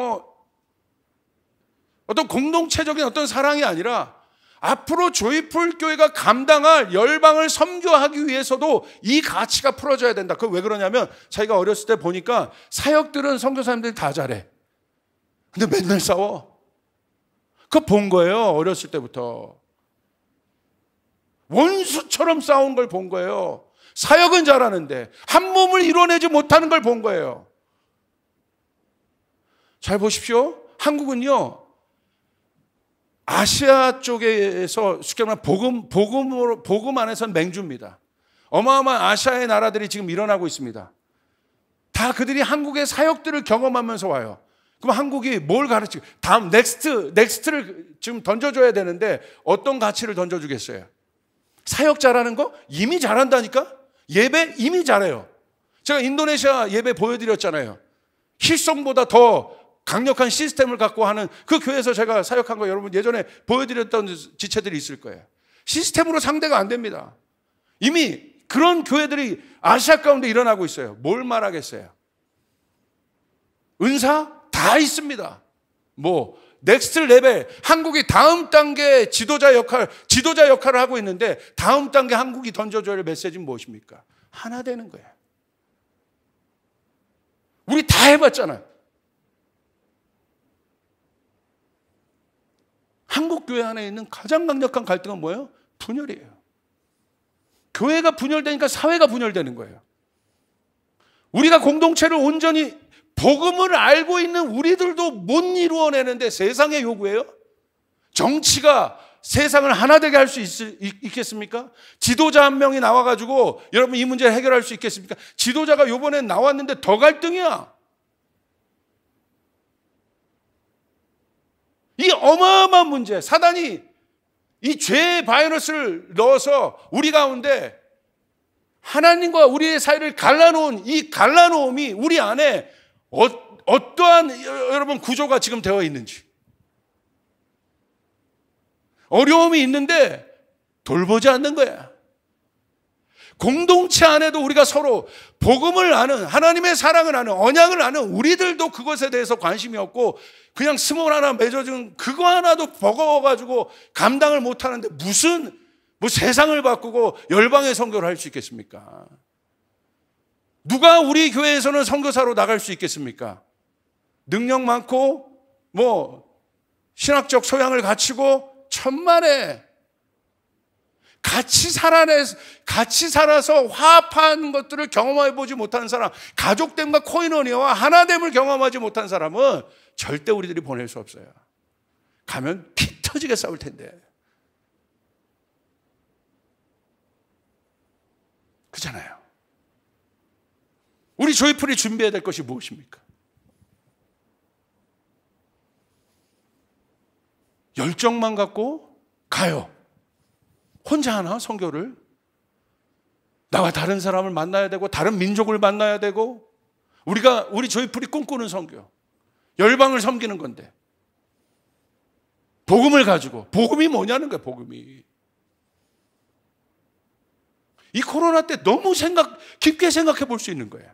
어떤 공동체적인 어떤 사랑이 아니라 앞으로 조이풀 교회가 감당할 열방을 섬교하기 위해서도 이 가치가 풀어져야 된다. 그거 왜 그러냐면 자기가 어렸을 때 보니까 사역들은 선교사님들이 다 잘해. 근데 맨날 싸워. 그거 본 거예요. 어렸을 때부터. 원수처럼 싸운 걸 본 거예요. 사역은 잘하는데 한 몸을 이뤄내지 못하는 걸 본 거예요. 잘 보십시오. 한국은요. 아시아 쪽에서 쉽게 말하면 복음 안에서는 맹주입니다. 어마어마한 아시아의 나라들이 지금 일어나고 있습니다. 다 그들이 한국의 사역들을 경험하면서 와요. 그럼 한국이 뭘 가르치고 다음 넥스트를 지금 던져줘야 되는데 어떤 가치를 던져주겠어요? 사역 잘하는 거? 이미 잘한다니까? 예배 이미 잘해요. 제가 인도네시아 예배 보여드렸잖아요. 힐송보다 더 강력한 시스템을 갖고 하는 그 교회에서 제가 사역한 거 여러분 예전에 보여드렸던 지체들이 있을 거예요. 시스템으로 상대가 안 됩니다. 이미 그런 교회들이 아시아 가운데 일어나고 있어요. 뭘 말하겠어요? 은사 다 있습니다. 넥스트 레벨, 한국이 다음 단계 지도자 역할을 하고 있는데 다음 단계 한국이 던져줘야 할 메시지는 무엇입니까? 하나 되는 거예요. 우리 다 해봤잖아요. 한국 교회 안에 있는 가장 강력한 갈등은 뭐예요? 분열이에요. 교회가 분열되니까 사회가 분열되는 거예요. 우리가 공동체를 온전히 복음을 알고 있는 우리들도 못 이루어내는데 세상의 요구예요? 정치가 세상을 하나 되게 할 수 있겠습니까? 지도자 한 명이 나와가지고 여러분 이 문제를 해결할 수 있겠습니까? 지도자가 이번에 나왔는데 더 갈등이야. 이 어마어마한 문제, 사단이 이 죄의 바이러스를 넣어서 우리 가운데 하나님과 우리의 사이를 갈라놓은 이 갈라놓음이 우리 안에 어떠한 여러분 구조가 지금 되어 있는지, 어려움이 있는데 돌보지 않는 거야. 공동체 안에도 우리가 서로 복음을 아는, 하나님의 사랑을 아는, 언약을 아는 우리들도 그것에 대해서 관심이 없고 그냥 스몰 하나 맺어준 그거 하나도 버거워가지고 감당을 못하는데 무슨 세상을 바꾸고 열방의 선교를 할 수 있겠습니까? 누가 우리 교회에서는 선교사로 나갈 수 있겠습니까? 능력 많고 신학적 소양을 갖추고 천만에 같이 살아서 화합한 것들을 경험해 보지 못한 사람, 가족됨과 코이노니아와 하나됨을 경험하지 못한 사람은 절대 우리들이 보낼 수 없어요. 가면 피 터지게 싸울 텐데. 그렇잖아요. 우리 조이풀이 준비해야 될 것이 무엇입니까? 열정만 갖고 가요. 혼자 하나 선교를? 나와 다른 사람을 만나야 되고 다른 민족을 만나야 되고 우리 조이풀이 꿈꾸는 선교, 열방을 섬기는 건데 복음을 가지고, 복음이 뭐냐는 거야. 복음이 이 코로나 때 너무 깊게 생각해 볼 수 있는 거예요.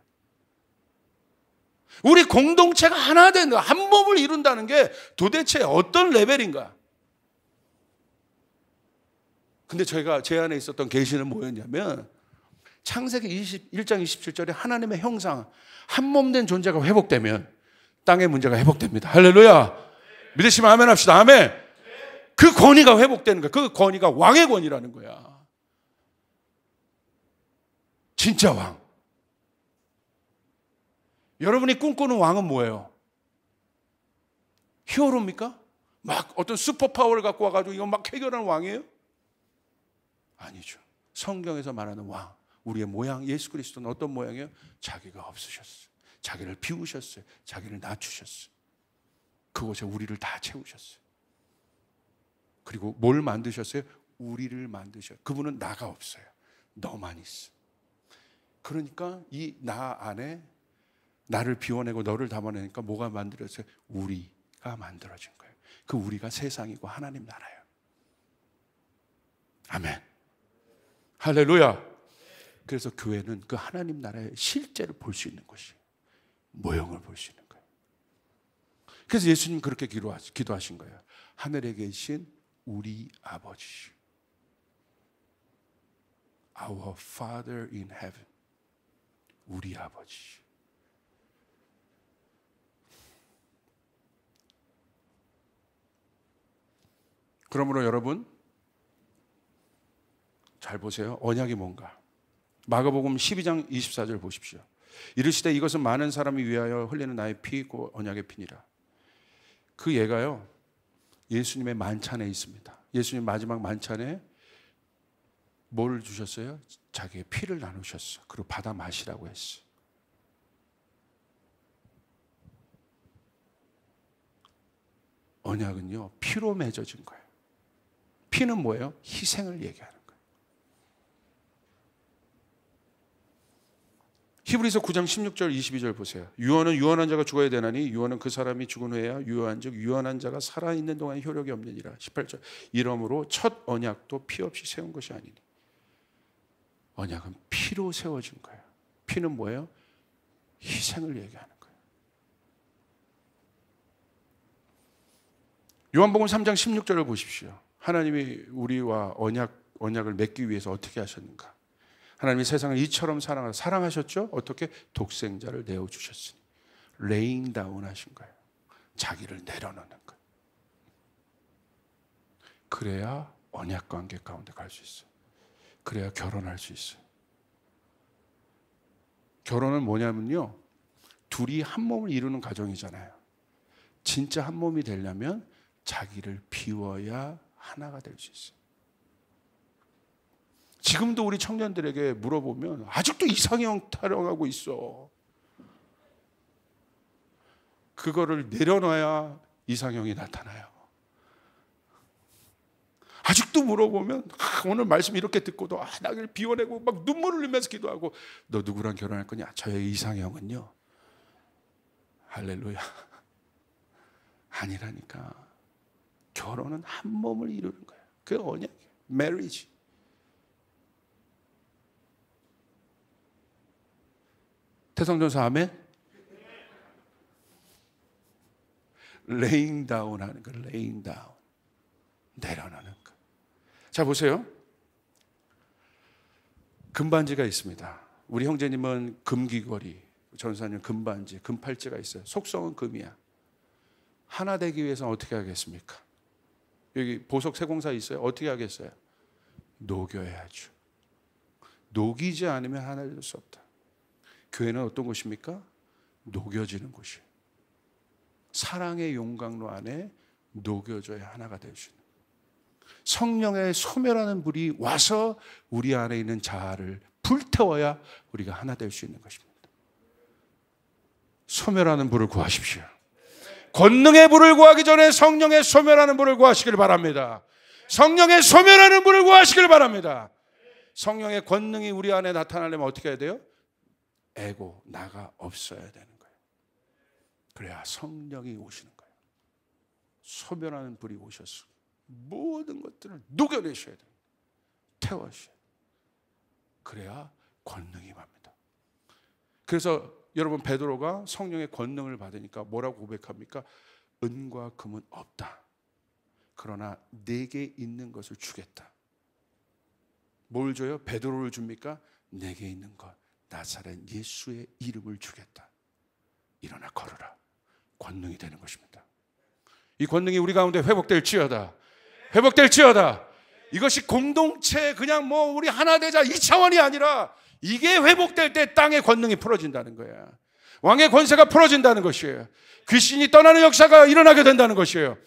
우리 공동체가 하나 되는, 한 몸을 이룬다는 게 도대체 어떤 레벨인가? 근데 제 안에 있었던 계시는 뭐였냐면, 창세기 1장 27절에 하나님의 형상, 한 몸 된 존재가 회복되면 땅의 문제가 회복됩니다. 할렐루야. 믿으시면 아멘 합시다. 아멘. 그 권위가 회복되는 거야. 그 권위가 왕의 권위라는 거야. 진짜 왕. 여러분이 꿈꾸는 왕은 뭐예요? 히어로입니까? 막 어떤 슈퍼파워를 갖고 와가지고 이거 막 해결하는 왕이에요? 아니죠. 성경에서 말하는 왕, 우리의 모양, 예수 그리스도는 어떤 모양이에요? 자기가 없으셨어요. 자기를 비우셨어요. 자기를 낮추셨어요. 그곳에 우리를 다 채우셨어요. 그리고 뭘 만드셨어요? 우리를 만드셔요. 그분은 나가 없어요. 너만 있어. 그러니까 이 나 안에 나를 비워내고 너를 담아내니까 뭐가 만들어졌어요? 우리가 만들어진 거예요. 그 우리가 세상이고 하나님 나라예요. 아멘. 할렐루야. 그래서 교회는 그 하나님 나라의 실제를 볼 수 있는 곳이에요. 모형을 볼 수 있는 거예요. 그래서 예수님 그렇게 기도하신 거예요. 하늘에 계신 우리 아버지, Our Father in Heaven, 우리 아버지. 그러므로 여러분 잘 보세요. 언약이 뭔가. 마가복음 12장 24절 보십시오. 이르시되 이것은 많은 사람이 위하여 흘리는 나의 피고 언약의 피니라. 그 예가요, 예수님의 만찬에 있습니다. 예수님 마지막 만찬에 뭘 주셨어요? 자기의 피를 나누셨어. 그리고 받아 마시라고 했어. 언약은요, 피로 맺어진 거예요. 피는 뭐예요? 희생을 얘기하는 거예요. 히브리서 9장 16절 22절 보세요. 유언은 유언한 자가 죽어야 되나니 유언은 그 사람이 죽은 후에야 유효한즉 유언한 자가 살아있는 동안 효력이 없느니라. 18절. 이러므로 첫 언약도 피 없이 세운 것이 아니니. 언약은 피로 세워진 거예요. 피는 뭐예요? 희생을 얘기하는 거예요. 요한복음 3장 16절을 보십시오. 하나님이 우리와 언약을 맺기 위해서 어떻게 하셨는가? 하나님이 세상을 이처럼 사랑하셨죠? 어떻게? 독생자를 내어주셨으니. 레잉 다운 하신 거예요. 자기를 내려놓는 거예요. 그래야 언약 관계 가운데 갈 수 있어요. 그래야 결혼할 수 있어요. 결혼은 뭐냐면요, 둘이 한 몸을 이루는 과정이잖아요. 진짜 한 몸이 되려면 자기를 비워야 하나가 될 수 있어요. 지금도 우리 청년들에게 물어보면 아직도 이상형 타령하고 있어. 그거를 내려놔야 이상형이 나타나요. 아직도 물어보면 오늘 말씀 이렇게 듣고도 나를 비워내고 막 눈물을 흘리면서 기도하고, 너 누구랑 결혼할 거냐? 저의 이상형은요, 할렐루야, 아니라니까. 결혼은 한 몸을 이루는 거예요. 그게 언약이에요. marriage. 태성전서 아멘? laying down 하는 거, laying down. 내려놓는 거. 자, 보세요. 금반지가 있습니다. 우리 형제님은 금귀걸이, 전사님 금반지, 금팔찌가 있어요. 속성은 금이야. 하나 되기 위해서는 어떻게 하겠습니까? 여기 보석 세공사 있어요. 어떻게 하겠어요? 녹여야죠. 녹이지 않으면 하나 될 수 없다. 교회는 어떤 곳입니까? 녹여지는 곳이에요. 사랑의 용광로 안에 녹여져야 하나가 될 수 있는. 성령의 소멸하는 불이 와서 우리 안에 있는 자아를 불태워야 우리가 하나 될 수 있는 것입니다. 소멸하는 불을 구하십시오. 권능의 불을 구하기 전에 성령의 소멸하는 불을 구하시길 바랍니다. 성령의 소멸하는 불을 구하시길 바랍니다. 성령의 권능이 우리 안에 나타나려면 어떻게 해야 돼요? 에고, 나가 없어야 되는 거예요. 그래야 성령이 오시는 거예요. 소멸하는 불이 오셔서 모든 것들을 녹여내셔야 돼요. 태워주셔야 돼요. 그래야 권능이 임합니다. 그래서 여러분 베드로가 성령의 권능을 받으니까 뭐라고 고백합니까? 은과 금은 없다. 그러나 내게 있는 것을 주겠다. 뭘 줘요? 베드로를 줍니까? 내게 있는 것, 나사렛 예수의 이름을 주겠다. 일어나 걸어라. 권능이 되는 것입니다. 이 권능이 우리 가운데 회복될지어다. 회복될지어다. 이것이 공동체 그냥 뭐 우리 하나 되자 이 차원이 아니라 이게 회복될 때 땅의 권능이 풀어진다는 거야. 왕의 권세가 풀어진다는 것이에요. 귀신이 떠나는 역사가 일어나게 된다는 것이에요.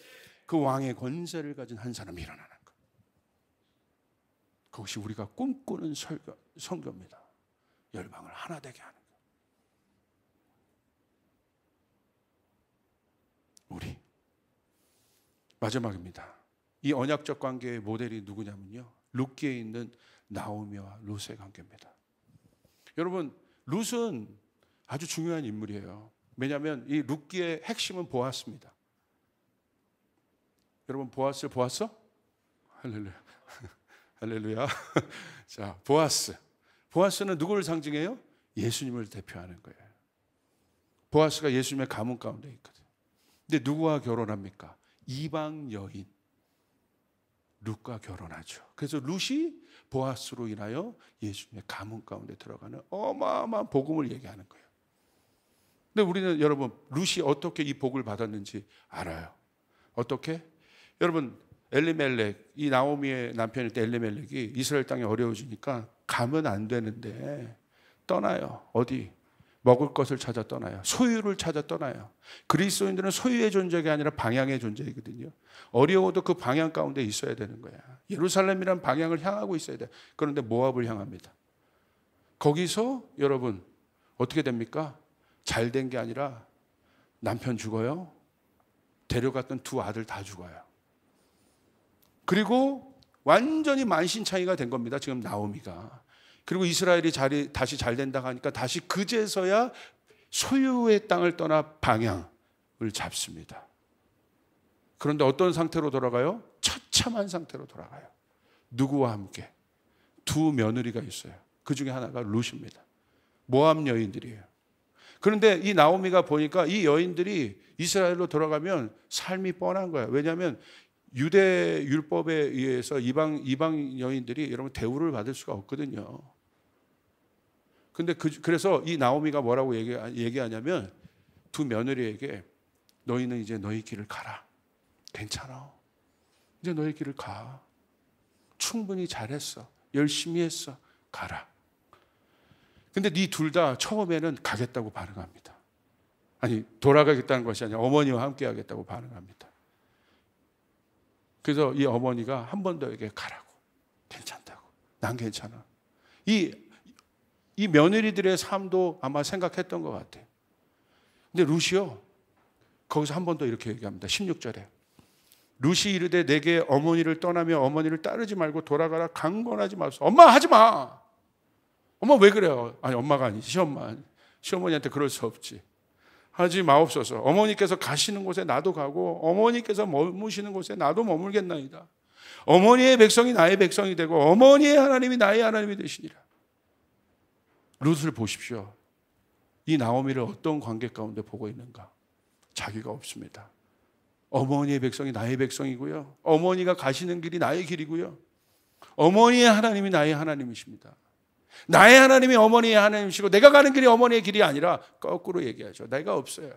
그 왕의 권세를 가진 한 사람이 일어나는 것. 그것이 우리가 꿈꾸는 선교입니다. 열방을 하나 되게 하는 것. 우리 마지막입니다. 이 언약적 관계의 모델이 누구냐면요, 룻기에 있는 나오미와 룻의 관계입니다. 여러분, 룻은 아주 중요한 인물이에요. 왜냐하면 이 룻기의 핵심은 보아스입니다. 여러분 보아스를 보았어? 할렐루야. 할렐루야. 자, 보아스는 누구를 상징해요? 예수님을 대표하는 거예요. 보아스가 예수님의 가문 가운데 있거든요. 근데 누구와 결혼합니까? 이방 여인 룻과 결혼하죠. 그래서 룻이 보아스로 인하여 예수님의 가문 가운데 들어가는 어마어마한 복음을 얘기하는 거예요. 근데 우리는 여러분 룻이 어떻게 이 복을 받았는지 알아요. 어떻게? 여러분 엘리멜렉, 이 나오미의 남편일 때 엘리멜렉이 이스라엘 땅이 어려워지니까 가면 안 되는데 떠나요. 어디? 먹을 것을 찾아 떠나요. 소유를 찾아 떠나요. 그리스도인들은 소유의 존재가 아니라 방향의 존재이거든요. 어려워도 그 방향 가운데 있어야 되는 거야. 예루살렘이라는 방향을 향하고 있어야 돼. 그런데 모압을 향합니다. 거기서 여러분 어떻게 됩니까? 잘 된 게 아니라 남편 죽어요. 데려갔던 두 아들 다 죽어요. 그리고 완전히 만신창이가 된 겁니다. 지금 나오미가. 그리고 이스라엘이 다시 잘 된다고 하니까 다시 그제서야 소유의 땅을 떠나 방향을 잡습니다. 그런데 어떤 상태로 돌아가요? 처참한 상태로 돌아가요. 누구와 함께? 두 며느리가 있어요. 그 중에 하나가 룻입니다. 모압 여인들이에요. 그런데 이 나오미가 보니까 이 여인들이 이스라엘로 돌아가면 삶이 뻔한 거예요. 왜냐하면 유대 율법에 의해서 이방 여인들이 여러분 대우를 받을 수가 없거든요. 근데 그래서 이 나오미가 뭐라고 얘기하냐면 두 며느리에게 너희는 이제 너희 길을 가라. 괜찮아. 이제 너희 길을 가. 충분히 잘했어. 열심히 했어. 가라. 근데 네 둘 다 처음에는 가겠다고 반응합니다. 아니 돌아가겠다는 것이 아니라 어머니와 함께 하겠다고 반응합니다. 그래서 이 어머니가 한 번 더 얘기해 가라고. 괜찮다고. 난 괜찮아. 이 며느리들의 삶도 아마 생각했던 것 같아요. 근데 룻이요. 거기서 한 번 더 이렇게 얘기합니다. 16절에. 룻이 이르되 내게 어머니를 떠나며 어머니를 따르지 말고 돌아가라. 강권하지 마소서. 엄마 하지 마. 엄마 왜 그래요? 아니 엄마가 아니지. 시엄마. 시어머니한테 그럴 수 없지. 하지 마옵소서. 어머니께서 가시는 곳에 나도 가고 어머니께서 머무시는 곳에 나도 머물겠나이다. 어머니의 백성이 나의 백성이 되고 어머니의 하나님이 나의 하나님이 되시니라. 룻을 보십시오. 이 나오미를 어떤 관계 가운데 보고 있는가? 자기가 없습니다. 어머니의 백성이 나의 백성이고요. 어머니가 가시는 길이 나의 길이고요. 어머니의 하나님이 나의 하나님이십니다. 나의 하나님이 어머니의 하나님이시고 내가 가는 길이 어머니의 길이 아니라 거꾸로 얘기하죠. 내가 없어요.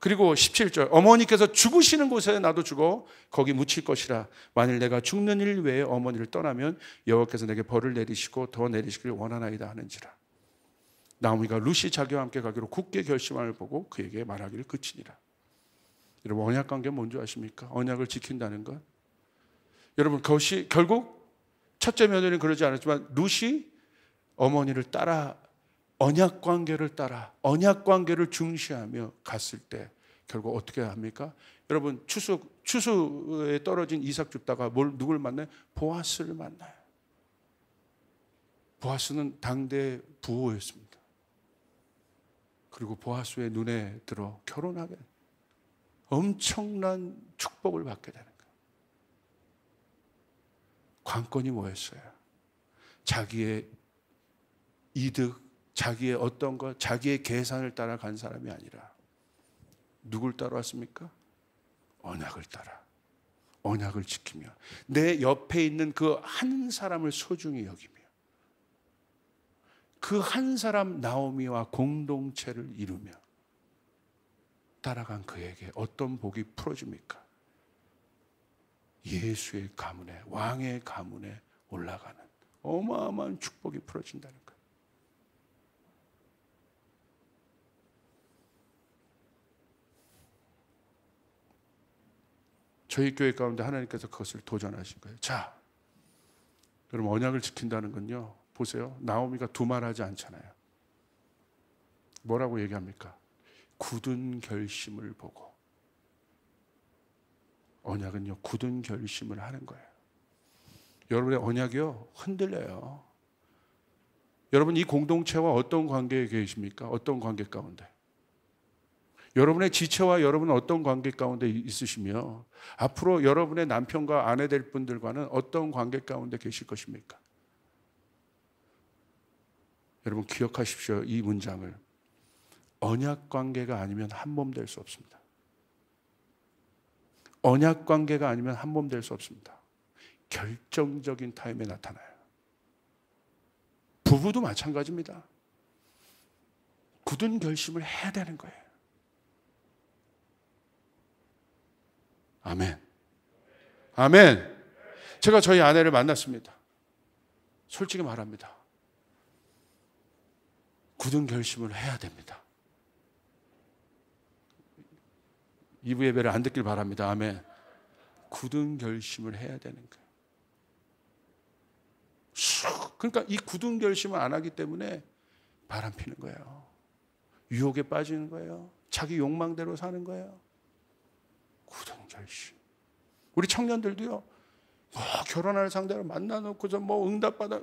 그리고 17절 어머니께서 죽으시는 곳에 나도 죽어 거기 묻힐 것이라. 만일 내가 죽는 일 외에 어머니를 떠나면 여호와께서 내게 벌을 내리시고 더 내리시기를 원하나이다 하는지라. 나오미가 룻이 자기와 함께 가기로 굳게 결심함을 보고 그에게 말하기를 그치니라. 여러분 언약 관계는 뭔지 아십니까? 언약을 지킨다는 것. 여러분 그것이 결국 첫째 며느리는 그러지 않았지만 룻이 어머니를 따라 언약 관계를 따라 언약 관계를 중시하며 갔을 때 결국 어떻게 합니까? 여러분 추수에 떨어진 이삭 줍다가 누굴 만나요? 보아스를 만나요. 보아스는 당대 부호였습니다. 그리고 보아스의 눈에 들어 결혼하게 엄청난 축복을 받게 되는 거예요. 관건이 뭐였어요? 자기의 이득, 자기의 어떤 것, 자기의 계산을 따라간 사람이 아니라 누굴 따라왔습니까? 언약을 따라, 언약을 지키며 내 옆에 있는 그 한 사람을 소중히 여기며 그 한 사람 나오미와 공동체를 이루며 따라간 그에게 어떤 복이 풀어집니까? 예수의 가문에, 왕의 가문에 올라가는 어마어마한 축복이 풀어진다는 거예요. 저희 교회 가운데 하나님께서 그것을 도전하신 거예요. 자, 여러분, 언약을 지킨다는 건요, 보세요. 나오미가 두말하지 않잖아요. 뭐라고 얘기합니까? 굳은 결심을 보고. 언약은요, 굳은 결심을 하는 거예요. 여러분의 언약이요, 흔들려요. 여러분, 이 공동체와 어떤 관계에 계십니까? 어떤 관계 가운데? 여러분의 지체와 여러분은 어떤 관계 가운데 있으시며 앞으로 여러분의 남편과 아내 될 분들과는 어떤 관계 가운데 계실 것입니까? 여러분, 기억하십시오. 이 문장을. 언약 관계가 아니면 한 몸 될 수 없습니다. 언약 관계가 아니면 한 몸 될 수 없습니다. 결정적인 타임에 나타나요. 부부도 마찬가지입니다. 굳은 결심을 해야 되는 거예요. 아멘. 아멘. 제가 저희 아내를 만났습니다. 솔직히 말합니다. 굳은 결심을 해야 됩니다. 2부 예배를 안 듣길 바랍니다. 아멘. 굳은 결심을 해야 되는 거예요. 그러니까 이 굳은 결심을 안 하기 때문에 바람 피는 거예요. 유혹에 빠지는 거예요. 자기 욕망대로 사는 거예요. 굳은 결심. 우리 청년들도요, 결혼할 상대를 만나놓고서 응답받아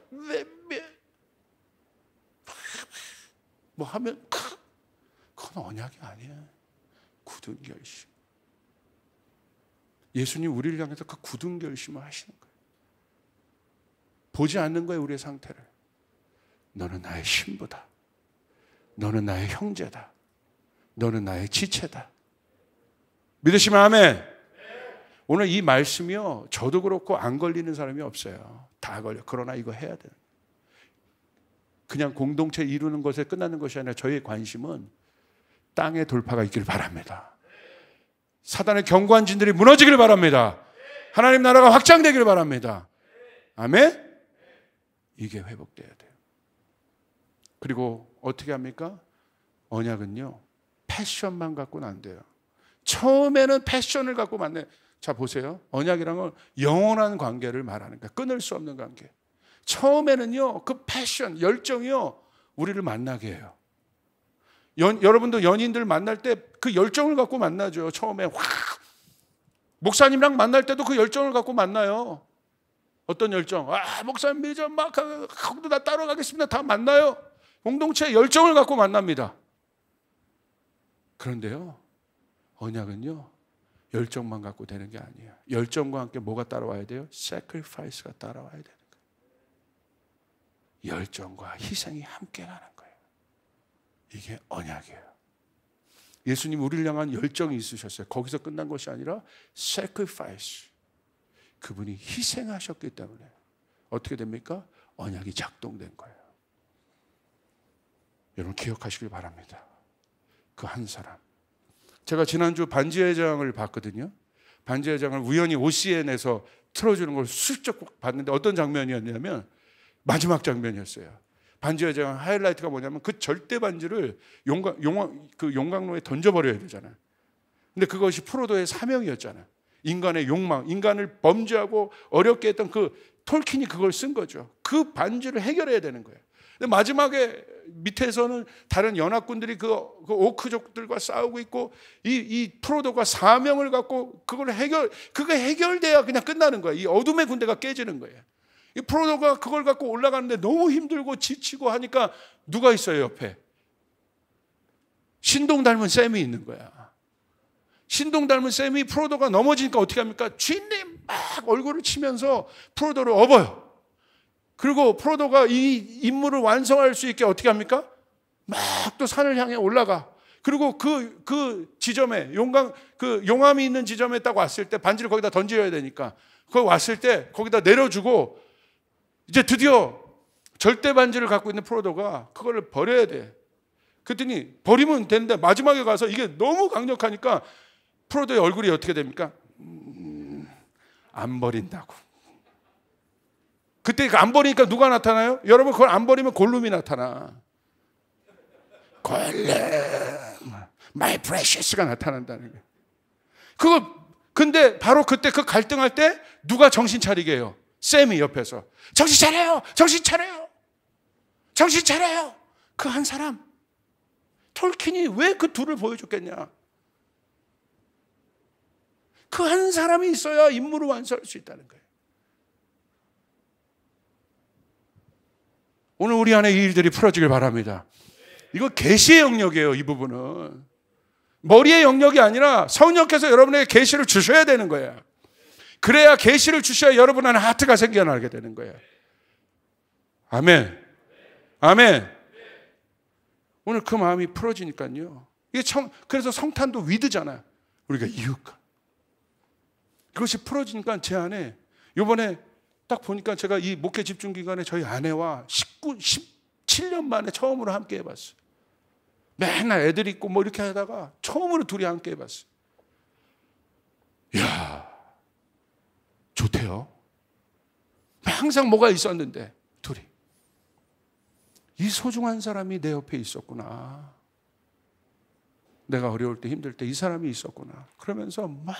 하면 그건 언약이 아니에요. 굳은 결심. 예수님 우리를 향해서 그 굳은 결심을 하시는 거예요. 보지 않는 거예요, 우리의 상태를. 너는 나의 신부다. 너는 나의 형제다. 너는 나의 지체다. 믿으시면 아멘. 오늘 이 말씀이요, 저도 그렇고 안 걸리는 사람이 없어요. 다 걸려. 그러나 이거 해야 돼요. 그냥 공동체 이루는 것에 끝나는 것이 아니라 저희의 관심은 땅의 돌파가 있기를 바랍니다. 사단의 경관진들이 무너지기를 바랍니다. 하나님 나라가 확장되기를 바랍니다. 아멘. 이게 회복돼야 돼요. 그리고 어떻게 합니까? 언약은요, 패션만 갖고는 안 돼요. 처음에는 패션을 갖고 만나요. 자, 보세요. 언약이란 건 영원한 관계를 말하는 거예요. 끊을 수 없는 관계. 처음에는요, 그 패션, 열정이요, 우리를 만나게 해요. 여러분도 연인들 만날 때 그 열정을 갖고 만나죠. 처음에 확. 목사님이랑 만날 때도 그 열정을 갖고 만나요. 어떤 열정? 목사님 믿어 막 하고도 나 따라가겠습니다. 다 만나요. 공동체의 열정을 갖고 만납니다. 그런데요, 언약은요, 열정만 갖고 되는 게 아니에요. 열정과 함께 뭐가 따라와야 돼요? sacrifice가 따라와야 되는 거예요. 열정과 희생이 함께 가는 거예요. 이게 언약이에요. 예수님 우리를 향한 열정이 있으셨어요. 거기서 끝난 것이 아니라 sacrifice. 그분이 희생하셨기 때문에 어떻게 됩니까? 언약이 작동된 거예요. 여러분 기억하시길 바랍니다. 그 한 사람. 제가 지난주 반지의 제왕을 봤거든요. 반지의 제왕을 우연히 OCN에서 틀어주는 걸 슬쩍 봤는데 어떤 장면이었냐면 마지막 장면이었어요. 반지의 제왕 하이라이트가 뭐냐면 그 절대 반지를 용광로에 던져버려야 되잖아요. 근데 그것이 프로도의 사명이었잖아요. 인간의 욕망, 인간을 범죄하고 어렵게 했던 그 톨킨이 그걸 쓴 거죠. 그 반지를 해결해야 되는 거예요. 근데 마지막에 밑에서는 다른 연합군들이 그 오크족들과 싸우고 있고 이 프로도가 사명을 갖고 그게 해결돼야 그냥 끝나는 거예요. 이 어둠의 군대가 깨지는 거예요. 이 프로도가 그걸 갖고 올라가는데 너무 힘들고 지치고 하니까 누가 있어요, 옆에? 신동 닮은 샘이 있는 거야. 신동 닮은 샘이 프로도가 넘어지니까 어떻게 합니까? 주인님 막 얼굴을 치면서 프로도를 업어요. 그리고 프로도가 이 임무를 완성할 수 있게 어떻게 합니까? 막 또 산을 향해 올라가. 그리고 그 지점에 용암이 있는 지점에 딱 왔을 때 반지를 거기다 던져야 되니까 거기 왔을 때 거기다 내려주고 이제 드디어 절대 반지를 갖고 있는 프로도가 그거를 버려야 돼. 그랬더니 버리면 되는데 마지막에 가서 이게 너무 강력하니까 프로도의 얼굴이 어떻게 됩니까? 안 버린다고. 그때 안 버리니까 누가 나타나요? 여러분 그걸 안 버리면 골룸이 나타나. 골룸, my precious가 나타난다는 거예요. 근데 바로 그때 그 갈등할 때 누가 정신 차리게 해요? 샘이 옆에서 정신 차려요, 정신 차려요, 정신 차려요. 그 한 사람. 톨킨이 왜 그 둘을 보여줬겠냐? 그 한 사람이 있어야 임무를 완수할 수 있다는 거예요. 오늘 우리 안에 이 일들이 풀어지길 바랍니다. 이거 계시의 영역이에요. 이 부분은 머리의 영역이 아니라 성령께서 여러분에게 계시를 주셔야 되는 거예요. 그래야 계시를 주셔야 여러분 안에 하트가 생겨나게 되는 거예요. 아멘. 아멘. 오늘 그 마음이 풀어지니까요. 그래서 성탄도 위드잖아요. 우리가 이웃과 그것이 풀어지니까 제 안에 이번에 딱 보니까 제가 이 목회 집중 기간에 저희 아내와 17년 만에 처음으로 함께 해봤어요. 맨날 애들 있고 뭐 이렇게 하다가 처음으로 둘이 함께 해봤어요. 이야, 좋대요. 항상 뭐가 있었는데 둘이. 이 소중한 사람이 내 옆에 있었구나. 내가 어려울 때 힘들 때 이 사람이 있었구나. 그러면서 막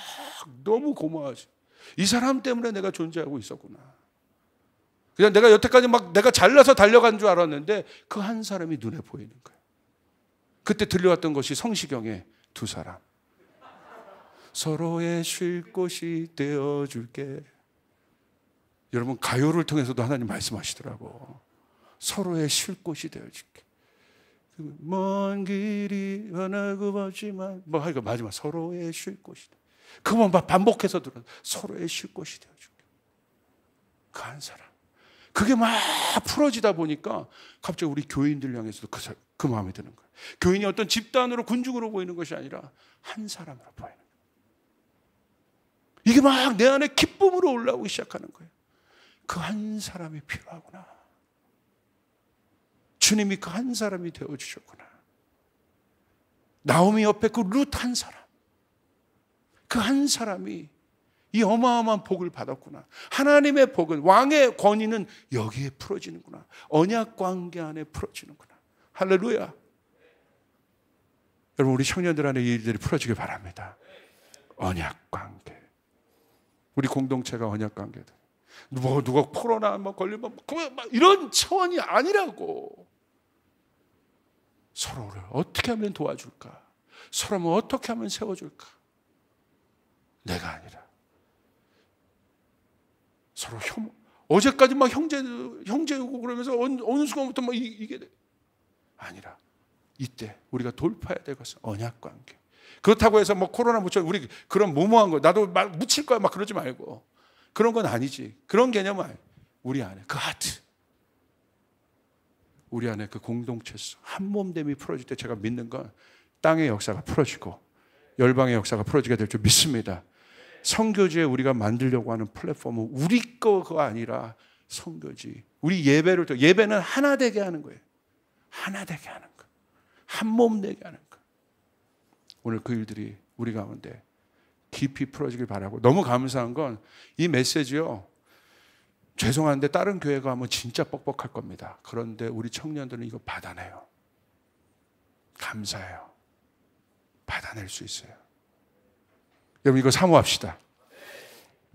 너무 고마워하지. 이 사람 때문에 내가 존재하고 있었구나. 그냥 내가 여태까지 막 내가 잘나서 달려간 줄 알았는데 그 한 사람이 눈에 보이는 거예요. 그때 들려왔던 것이 성시경의 두 사람. 서로의 쉴 곳이 되어줄게. 여러분 가요를 통해서도 하나님 말씀하시더라고. 서로의 쉴 곳이 되어줄게. 먼 길이 하나고 없지만 뭐 하여간 마지막 서로의 쉴 곳이다. 그만 반복해서 들어. 서로의 쉴 곳이 되어줄게. 그 한 사람. 그게 막 풀어지다 보니까 갑자기 우리 교인들 향해서도 그 마음이 드는 거예요. 교인이 어떤 집단으로 군중으로 보이는 것이 아니라 한 사람으로 보이는 거예요. 이게 막 내 안에 기쁨으로 올라오기 시작하는 거예요. 그 한 사람이 필요하구나. 주님이 그 한 사람이 되어주셨구나. 나오미 옆에 그 룻 한 사람. 그 한 사람이 이 어마어마한 복을 받았구나. 하나님의 복은, 왕의 권위는 여기에 풀어지는구나. 언약 관계 안에 풀어지는구나. 할렐루야. 여러분 우리 청년들 안에 이 일들이 풀어지길 바랍니다. 언약 관계. 우리 공동체가 언약 관계다. 누가 코로나 걸리면 이런 차원이 아니라고. 서로를 어떻게 하면 도와줄까? 서로를 어떻게 하면 세워줄까? 내가 아니라 서로 어제까지 막 형제고 그러면서 어느 순간부터 막 이게 아니라 이때 우리가 돌파해야 될 것은 언약 관계. 그렇다고 해서 뭐 코로나 묻혀 우리 그런 무모한 거 나도 막 묻힐 거야 막 그러지 말고 그런 건 아니지. 그런 개념은 아니에요. 우리 안에 그 하트, 우리 안에 그 공동체성, 한 몸됨이 풀어질 때 제가 믿는 건 땅의 역사가 풀어지고 열방의 역사가 풀어지게 될 줄 믿습니다. 선교지에 우리가 만들려고 하는 플랫폼은 우리 거가 아니라 선교지. 우리 예배는 하나 되게 하는 거예요. 하나 되게 하는 거. 한 몸 되게 하는 거. 오늘 그 일들이 우리 가운데 깊이 풀어지길 바라고. 너무 감사한 건 이 메시지요. 죄송한데 다른 교회가 하면 진짜 뻑뻑할 겁니다. 그런데 우리 청년들은 이거 받아내요. 감사해요. 받아낼 수 있어요. 여러분 이거 사모합시다.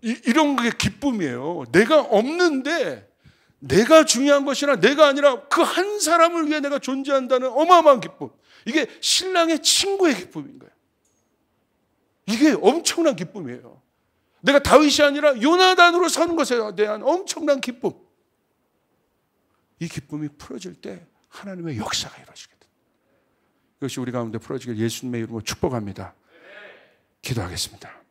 이런 게 기쁨이에요. 내가 없는데 내가 중요한 것이 내가 아니라 그 한 사람을 위해 내가 존재한다는 어마어마한 기쁨. 이게 신랑의 친구의 기쁨인 거예요. 이게 엄청난 기쁨이에요. 내가 다윗이 아니라 요나단으로 서는 것에 대한 엄청난 기쁨. 이 기쁨이 풀어질 때 하나님의 역사가 이루어지게 됩니다. 이것이 우리 가운데 풀어지길 예수님의 이름으로 축복합니다. 기도하겠습니다.